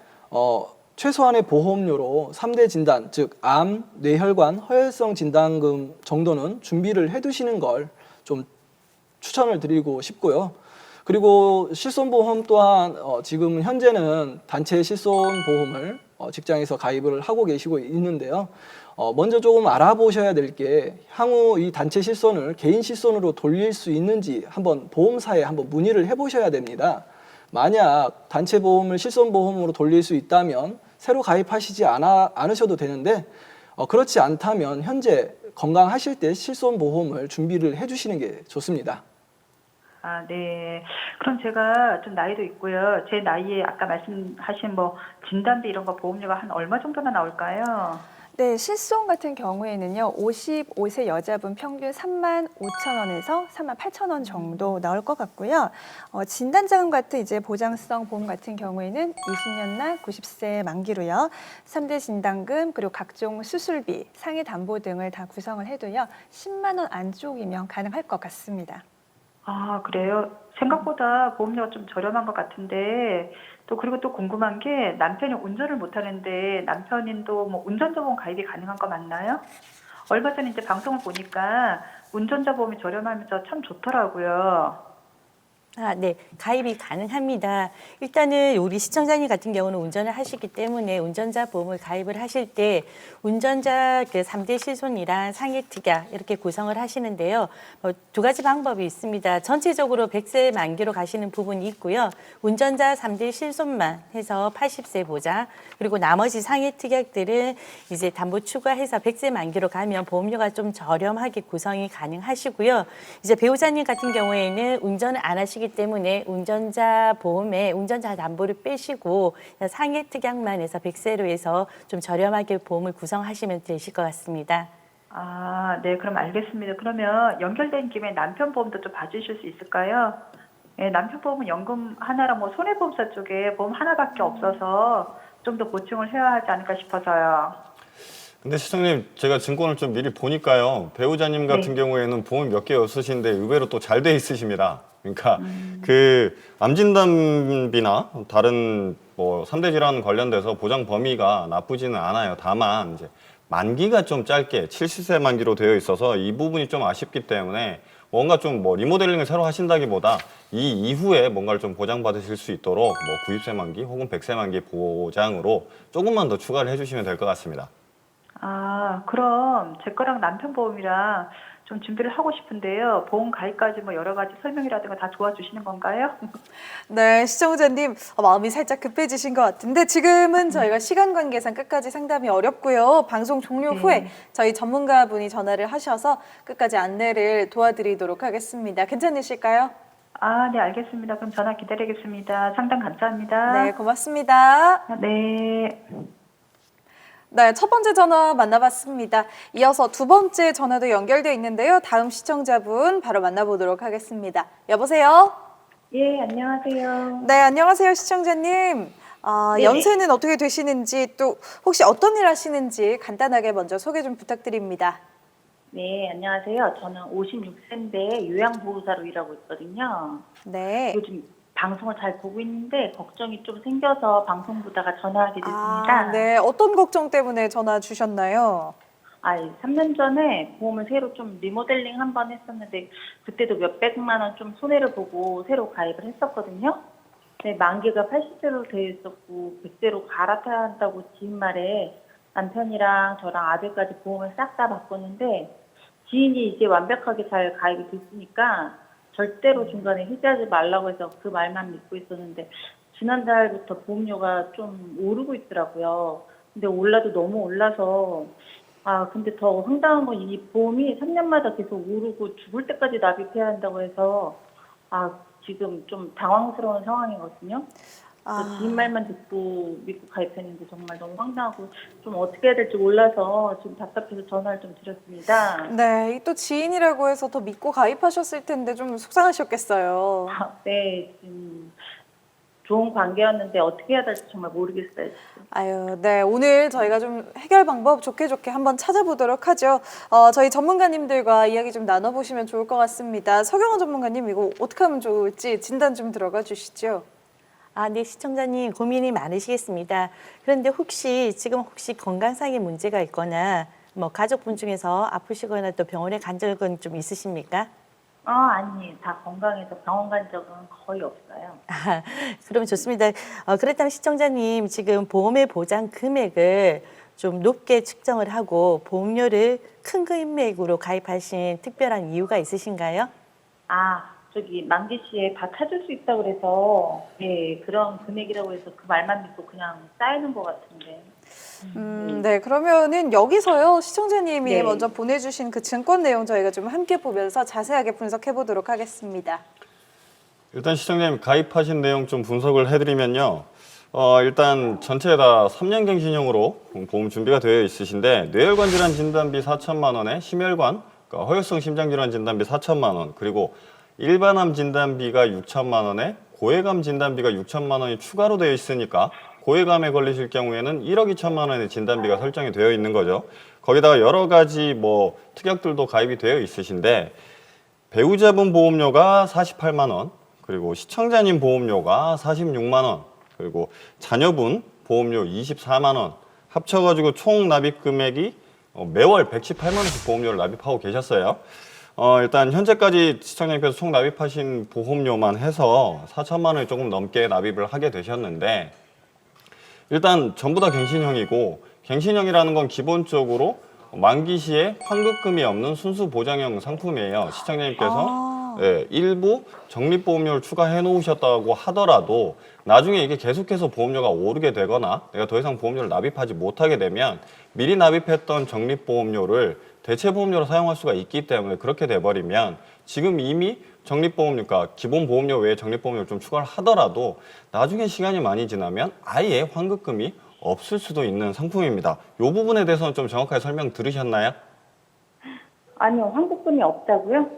[SPEAKER 3] 최소한의 보험료로 3대 진단, 즉 암, 뇌혈관, 허혈성 진단금 정도는 준비를 해두시는 걸 좀 추천을 드리고 싶고요. 그리고 실손보험 또한 지금 현재는 단체 실손보험을 직장에서 가입을 하고 계시고 있는데요. 먼저 조금 알아보셔야 될 게 향후 이 단체 실손을 개인 실손으로 돌릴 수 있는지 한번 보험사에 한번 문의를 해보셔야 됩니다. 만약 단체 보험을 실손보험으로 돌릴 수 있다면 새로 가입하시지 않으셔도 되는데 그렇지 않다면 현재 건강하실 때 실손보험을 준비를 해주시는 게 좋습니다.
[SPEAKER 11] 네. 그럼 제가 좀 나이도 있고요. 제 나이에 아까 말씀하신 뭐 진단비 이런 거 보험료가 한 얼마 정도나 나올까요?
[SPEAKER 4] 네, 실손 같은 경우에는요, 55세 여자분 평균 3만 5천 원에서 3만 8천 원 정도 나올 것 같고요. 진단자금 같은 이제 보장성 보험 같은 경우에는 20년 날 90세 만기로요. 3대 진단금 그리고 각종 수술비, 상해 담보 등을 다 구성을 해도요, 10만 원 안쪽이면 가능할 것 같습니다.
[SPEAKER 11] 그래요? 생각보다 보험료가 좀 저렴한 것 같은데 그리고 또 궁금한 게 남편이 운전을 못하는데 남편인도 뭐 운전자보험 가입이 가능한 거 맞나요? 얼마 전에 이제 방송을 보니까 운전자 보험이 저렴하면서 참 좋더라고요.
[SPEAKER 5] 아, 네. 가입이 가능합니다. 일단은 우리 시청자님 같은 경우는 운전을 하시기 때문에 운전자 보험을 가입을 하실 때 운전자 그 3대 실손이랑 상해 특약 이렇게 구성을 하시는데요. 두 가지 방법이 있습니다. 전체적으로 100세 만기로 가시는 부분이 있고요. 운전자 3대 실손만 해서 80세 보장, 그리고 나머지 상해 특약들은 이제 담보 추가해서 100세 만기로 가면 보험료가 좀 저렴하게 구성이 가능하시고요. 이제 배우자님 같은 경우에는 운전을 안 하시기 때문에 운전자 보험에 운전자 담보를 빼시고 상해 특약만 해서 100세로 해서 좀 저렴하게 보험을 구성하시면 되실 것 같습니다.
[SPEAKER 11] 아, 네, 그럼 알겠습니다. 그러면 연결된 김에 남편 보험도 좀 봐주실 수 있을까요? 네, 남편 보험은 연금 하나랑 뭐 손해보험사 쪽에 보험 하나밖에 없어서 좀 더 보충을 해야 하지 않을까 싶어서요.
[SPEAKER 2] 근데 시청님, 제가 증권을 좀 미리 보니까요. 배우자님 같은 경우에는 보험이 몇 개 없으신데 의외로 또 잘 돼 있으십니다. 그러니까 그 암진단비나 다른 뭐 3대 질환 관련돼서 보장 범위가 나쁘지는 않아요. 다만 이제 만기가 좀 짧게 70세 만기로 되어 있어서 이 부분이 좀 아쉽기 때문에 뭔가 좀 뭐 리모델링을 새로 하신다기보다 이 이후에 뭔가를 좀 보장받으실 수 있도록 뭐 90세 만기 혹은 100세 만기 보장으로 조금만 더 추가를 해주시면 될 것 같습니다.
[SPEAKER 11] 아, 그럼 제 거랑 남편 보험이랑 좀 준비를 하고 싶은데요. 보험 가입까지 뭐 여러 가지 설명이라든가 다 도와주시는 건가요?
[SPEAKER 1] 네, 시청자님 마음이 살짝 급해지신 것 같은데 지금은 저희가 시간 관계상 끝까지 상담이 어렵고요. 방송 종료 후에 저희 전문가분이 전화를 하셔서 끝까지 안내를 도와드리도록 하겠습니다. 괜찮으실까요?
[SPEAKER 11] 아, 네, 알겠습니다. 그럼 전화 기다리겠습니다. 상담 감사합니다.
[SPEAKER 1] 네, 고맙습니다.
[SPEAKER 11] 네.
[SPEAKER 1] 네, 첫 번째 전화 만나봤습니다. 이어서 두 번째 전화도 연결돼 있는데요. 다음 시청자분 바로 만나보도록 하겠습니다. 여보세요?
[SPEAKER 11] 예, 안녕하세요.
[SPEAKER 1] 네, 안녕하세요, 시청자님. 연세는 어떻게 되시는지 또 혹시 어떤 일 하시는지 간단하게 먼저 소개 좀 부탁드립니다.
[SPEAKER 12] 네, 안녕하세요. 저는 56세인데 요양보호사로 일하고 있거든요.
[SPEAKER 1] 네.
[SPEAKER 12] 요즘 방송을 잘 보고 있는데 걱정이 좀 생겨서 방송 보다가 전화하게 됐습니다.
[SPEAKER 1] 네. 어떤 걱정 때문에 전화 주셨나요?
[SPEAKER 12] 3년 전에 보험을 새로 좀 리모델링 한번 했었는데 그때도 몇백만 원 좀 손해를 보고 새로 가입을 했었거든요. 네, 만기가 80세로 되어 있었고 100세로 갈아타야 한다고 지인 말에 남편이랑 저랑 아들까지 보험을 싹 다 바꿨는데 지인이 이제 완벽하게 잘 가입이 됐으니까 절대로 중간에 해지하지 말라고 해서 그 말만 믿고 있었는데 지난달부터 보험료가 좀 오르고 있더라고요. 근데 올라도 너무 올라서 근데 더 황당한 건 이 보험이 3년마다 계속 오르고 죽을 때까지 납입해야 한다고 해서 지금 좀 당황스러운 상황이거든요. 지인 말만 듣고 믿고 가입했는데 정말 너무 황당하고 좀 어떻게 해야 될지 몰라서 지금 답답해서 전화를 좀 드렸습니다.
[SPEAKER 1] 네, 또 지인이라고 해서 더 믿고 가입하셨을 텐데 좀 속상하셨겠어요.
[SPEAKER 12] 네, 지금 좋은 관계였는데 어떻게 해야 될지 정말 모르겠어요. 지금.
[SPEAKER 1] 네, 오늘 저희가 좀 해결 방법 좋게 한번 찾아보도록 하죠. 저희 전문가님들과 이야기 좀 나눠보시면 좋을 것 같습니다. 서경원 전문가님, 이거 어떻게 하면 좋을지 진단 좀 들어가 주시죠.
[SPEAKER 5] 네, 시청자님 고민이 많으시겠습니다. 그런데 혹시 건강상의 문제가 있거나 뭐 가족분 중에서 아프시거나 또 병원에 간 적은 좀 있으십니까?
[SPEAKER 12] 아니, 다 건강해서 병원 간 적은 거의 없어요.
[SPEAKER 5] 그럼 좋습니다. 그렇다면 시청자님 지금 보험의 보장 금액을 좀 높게 측정을 하고 보험료를 큰 금액으로 가입하신 특별한 이유가 있으신가요?
[SPEAKER 12] 저기 만기 씨에 다 찾을 수 있다고 그래서 그런 금액이라고 해서 그 말만 믿고 그냥 쌓이는 것 같은데.
[SPEAKER 1] 네, 그러면은 여기서요 시청자님이
[SPEAKER 12] 네.
[SPEAKER 1] 먼저 보내주신 그 증권 내용 저희가 좀 함께 보면서 자세하게 분석해 보도록 하겠습니다.
[SPEAKER 2] 일단 시청자님 가입하신 내용 좀 분석을 해드리면요. 일단 전체 다 3년 갱신형으로 보험 준비가 되어 있으신데 뇌혈관 질환 진단비 4천만 원에 심혈관, 그러니까 허혈성 심장질환 진단비 4천만 원, 그리고 일반암 진단비가 6천만 원에 고해감 진단비가 6천만 원이 추가로 되어 있으니까 고해감에 걸리실 경우에는 1억 2천만 원의 진단비가 설정이 되어 있는 거죠. 거기다가 여러 가지 뭐 특약들도 가입이 되어 있으신데 배우자분 보험료가 48만 원, 그리고 시청자님 보험료가 46만 원, 그리고 자녀분 보험료 24만 원 합쳐가지고 총 납입 금액이 매월 118만 원씩 보험료를 납입하고 계셨어요. 일단 현재까지 시청자님께서 총 납입하신 보험료만 해서 4천만 원이 조금 넘게 납입을 하게 되셨는데 일단 전부 다 갱신형이고 갱신형이라는 건 기본적으로 만기 시에 환급금이 없는 순수 보장형 상품이에요. 시청자님께서 일부 적립보험료를 추가해 놓으셨다고 하더라도 나중에 이게 계속해서 보험료가 오르게 되거나 내가 더 이상 보험료를 납입하지 못하게 되면 미리 납입했던 적립보험료를 대체보험료로 사용할 수가 있기 때문에 그렇게 돼버리면 지금 이미 적립보험료가 기본 보험료 외에 적립보험료를 좀 추가를 하더라도 나중에 시간이 많이 지나면 아예 환급금이 없을 수도 있는 상품입니다. 이 부분에 대해서는 좀 정확하게 설명 들으셨나요?
[SPEAKER 12] 아니요, 환급금이 없다고요?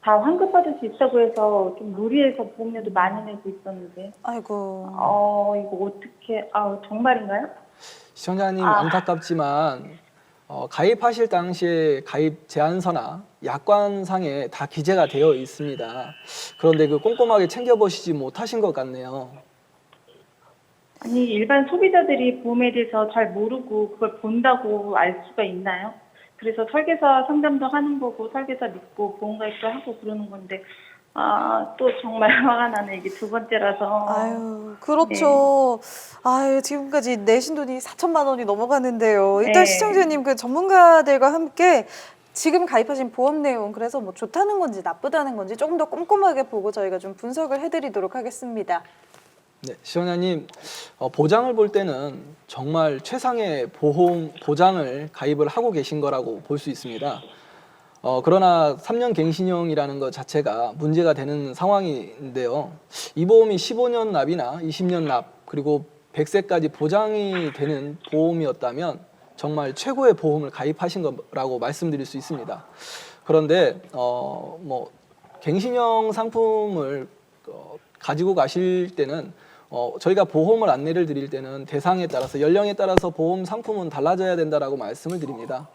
[SPEAKER 12] 다 환급받을 수 있다고 해서 좀 무리해서 보험료도 많이 내고 있었는데.
[SPEAKER 1] 아이고.
[SPEAKER 12] 이거 어떻게, 정말인가요?
[SPEAKER 3] 시청자님 안타깝지만 가입하실 당시에 가입 제안서나 약관상에 다 기재가 되어 있습니다. 그런데 그 꼼꼼하게 챙겨보시지 못하신 것 같네요.
[SPEAKER 12] 아니, 일반 소비자들이 보험에 대해서 잘 모르고 그걸 본다고 알 수가 있나요? 그래서 설계사 상담도 하는 거고 설계사 믿고 보험가입도 하고 그러는 건데 또 정말 화가 나네. 이게 두 번째라서.
[SPEAKER 1] 아유, 그렇죠. 아유, 지금까지 내신 돈이 4천만 원이 넘어가는데요. 일단 시청자님 그 전문가들과 함께 지금 가입하신 보험 내용 그래서 뭐 좋다는 건지 나쁘다는 건지 조금 더 꼼꼼하게 보고 저희가 좀 분석을 해드리도록 하겠습니다.
[SPEAKER 3] 네, 시청자님 보장을 볼 때는 정말 최상의 보험 보장을 가입을 하고 계신 거라고 볼 수 있습니다. 그러나 3년 갱신형이라는 것 자체가 문제가 되는 상황인데요. 이 보험이 15년 납이나 20년 납 그리고 100세까지 보장이 되는 보험이었다면 정말 최고의 보험을 가입하신 거라고 말씀드릴 수 있습니다. 그런데 갱신형 상품을 가지고 가실 때는 저희가 보험을 안내를 드릴 때는 대상에 따라서 연령에 따라서 보험 상품은 달라져야 된다라고 말씀을 드립니다.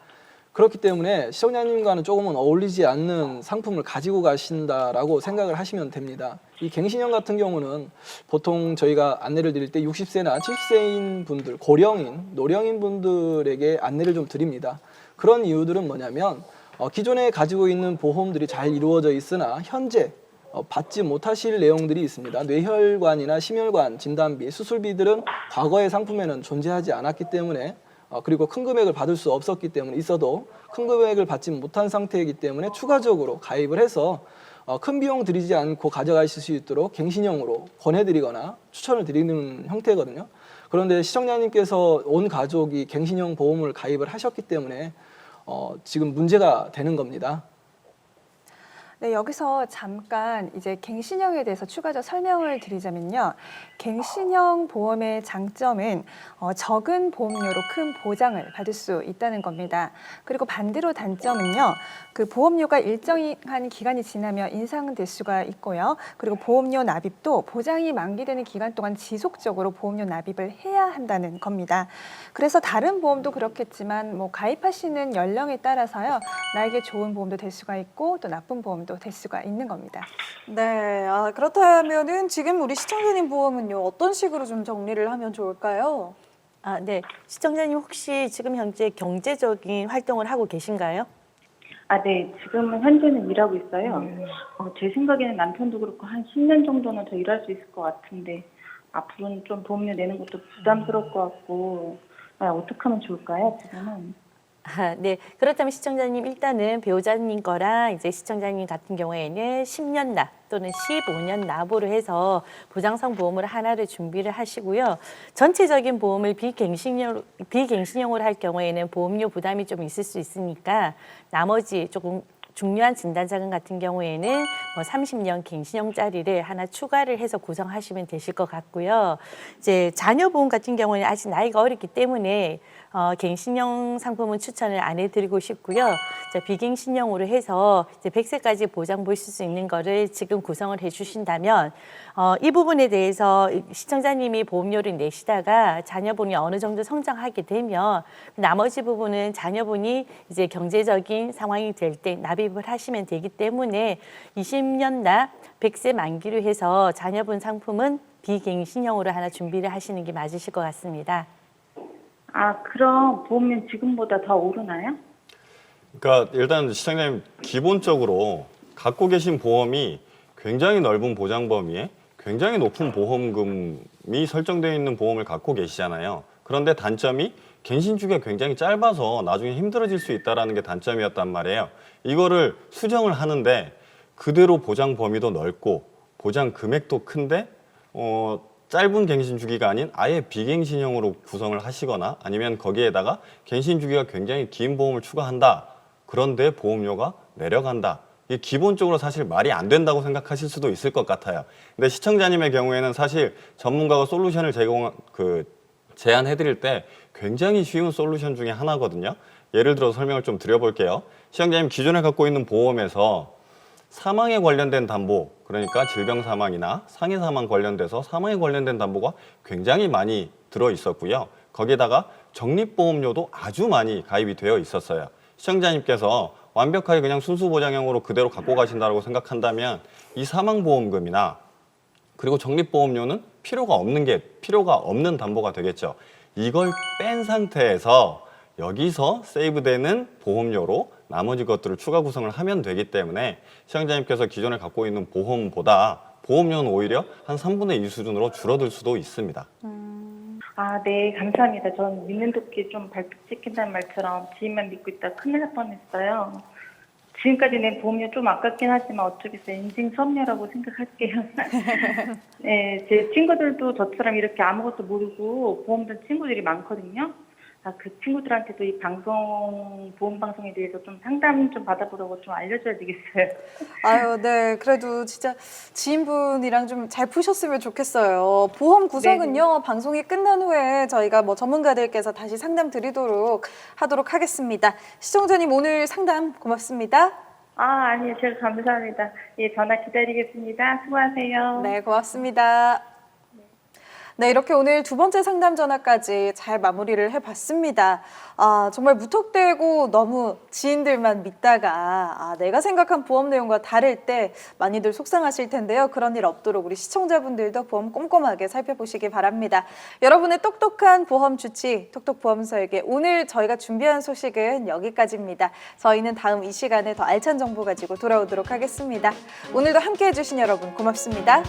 [SPEAKER 3] 그렇기 때문에 시청자님과는 조금은 어울리지 않는 상품을 가지고 가신다라고 생각을 하시면 됩니다. 이 갱신형 같은 경우는 보통 저희가 안내를 드릴 때 60세나 70세인 분들, 고령인, 노령인 분들에게 안내를 좀 드립니다. 그런 이유들은 뭐냐면 기존에 가지고 있는 보험들이 잘 이루어져 있으나 현재 받지 못하실 내용들이 있습니다. 뇌혈관이나 심혈관 진단비, 수술비들은 과거의 상품에는 존재하지 않았기 때문에 그리고 큰 금액을 받을 수 없었기 때문에 있어도 큰 금액을 받지 못한 상태이기 때문에 추가적으로 가입을 해서 큰 비용 들이지 않고 가져가실 수 있도록 갱신형으로 권해드리거나 추천을 드리는 형태거든요. 그런데 시청자님께서 온 가족이 갱신형 보험을 가입을 하셨기 때문에 지금 문제가 되는 겁니다.
[SPEAKER 4] 네, 여기서 잠깐 이제 갱신형에 대해서 추가적 설명을 드리자면요. 갱신형 보험의 장점은 적은 보험료로 큰 보장을 받을 수 있다는 겁니다. 그리고 반대로 단점은요. 그 보험료가 일정한 기간이 지나면 인상될 수가 있고요. 그리고 보험료 납입도 보장이 만기되는 기간 동안 지속적으로 보험료 납입을 해야 한다는 겁니다. 그래서 다른 보험도 그렇겠지만 뭐 가입하시는 연령에 따라서요. 나에게 좋은 보험도 될 수가 있고 또 나쁜 보험도 될 수가 있는 겁니다.
[SPEAKER 1] 네, 그렇다면은 지금 우리 시청자님 보험은요 어떤 식으로 좀 정리를 하면 좋을까요?
[SPEAKER 5] 네. 시청자님 혹시 지금 현재 경제적인 활동을 하고 계신가요?
[SPEAKER 12] 네. 지금은 현재는 일하고 있어요. 제 생각에는 남편도 그렇고 한 10년 정도는 더 일할 수 있을 것 같은데 앞으로는 좀 보험료 내는 것도 부담스러울 것 같고 어떻게 하면 좋을까요, 지금은?
[SPEAKER 5] 네. 그렇다면 시청자님 일단은 배우자님 거랑 이제 시청자님 같은 경우에는 10년 납 또는 15년 납으로 해서 보장성 보험을 하나를 준비를 하시고요. 전체적인 보험을 비갱신형으로 할 경우에는 보험료 부담이 좀 있을 수 있으니까 나머지 조금 중요한 진단자금 같은 경우에는 뭐 30년 갱신형짜리를 하나 추가를 해서 구성하시면 되실 것 같고요. 이제 자녀보험 같은 경우에는 아직 나이가 어리기 때문에 갱신형 상품은 추천을 안 해드리고 싶고요. 비갱신형으로 해서 이제 100세까지 보장 보실 수 있는 거를 지금 구성을 해주신다면 이 부분에 대해서 시청자님이 보험료를 내시다가 자녀분이 어느 정도 성장하게 되면 나머지 부분은 자녀분이 이제 경제적인 상황이 될 때 납입을 하시면 되기 때문에 20년 납 100세 만기로 해서 자녀분 상품은 비갱신형으로 하나 준비를 하시는 게 맞으실 것 같습니다.
[SPEAKER 12] 그럼 보험료 지금보다 더 오르나요?
[SPEAKER 2] 그러니까 일단 시청자님 기본적으로 갖고 계신 보험이 굉장히 넓은 보장 범위에 굉장히 높은 보험금이 설정되어 있는 보험을 갖고 계시잖아요. 그런데 단점이 갱신 주기가 굉장히 짧아서 나중에 힘들어질 수 있다는 게 단점이었단 말이에요. 이거를 수정을 하는데 그대로 보장 범위도 넓고 보장 금액도 큰데 짧은 갱신 주기가 아닌 아예 비갱신형으로 구성을 하시거나 아니면 거기에다가 갱신 주기가 굉장히 긴 보험을 추가한다. 그런데 보험료가 내려간다. 이게 기본적으로 사실 말이 안 된다고 생각하실 수도 있을 것 같아요. 근데 시청자님의 경우에는 사실 전문가가 솔루션을 제안해드릴 때 굉장히 쉬운 솔루션 중에 하나거든요. 예를 들어 설명을 좀 드려볼게요. 시청자님 기존에 갖고 있는 보험에서 사망에 관련된 담보, 그러니까 질병 사망이나 상해 사망 관련돼서 사망에 관련된 담보가 굉장히 많이 들어 있었고요. 거기에다가 적립보험료도 아주 많이 가입이 되어 있었어요. 시청자님께서 완벽하게 그냥 순수 보장형으로 그대로 갖고 가신다고 생각한다면 이 사망보험금이나 그리고 적립보험료는 필요가 없는 담보가 되겠죠. 이걸 뺀 상태에서 여기서 세이브되는 보험료로 나머지 것들을 추가 구성을 하면 되기 때문에 시청자님께서 기존에 갖고 있는 보험보다 보험료는 오히려 한 3분의 2 수준으로 줄어들 수도 있습니다.
[SPEAKER 12] 아, 네, 감사합니다. 전 믿는 도끼 좀 발톱 찍힌다는 말처럼 지인만 믿고 있다 큰일 날 뻔했어요. 지금까지 낸 보험료 좀 아깝긴 하지만 어쩌겠어요. 인생 섭녀라고 생각할게요. 네, 제 친구들도 저처럼 이렇게 아무것도 모르고 보험 든 친구들이 많거든요. 그 친구들한테도 이 보험 방송에 대해서 좀 상담 좀 받아보라고 좀 알려줘야 되겠어요.
[SPEAKER 1] 아유, 네. 그래도 진짜 지인분이랑 좀 잘 푸셨으면 좋겠어요. 보험 구성은요, 방송이 끝난 후에 저희가 전문가들께서 다시 상담 드리도록 하도록 하겠습니다. 시청자님 오늘 상담 고맙습니다.
[SPEAKER 12] 아니요. 제가 감사합니다. 예, 전화 기다리겠습니다. 수고하세요.
[SPEAKER 1] 네, 고맙습니다. 네, 이렇게 오늘 두 번째 상담 전화까지 잘 마무리를 해봤습니다. 정말 무턱대고 너무 지인들만 믿다가 내가 생각한 보험 내용과 다를 때 많이들 속상하실 텐데요. 그런 일 없도록 우리 시청자분들도 보험 꼼꼼하게 살펴보시기 바랍니다. 여러분의 똑똑한 보험 주치, 톡톡보험 설계. 오늘 저희가 준비한 소식은 여기까지입니다. 저희는 다음 이 시간에 더 알찬 정보 가지고 돌아오도록 하겠습니다. 오늘도 함께해 주신 여러분 고맙습니다.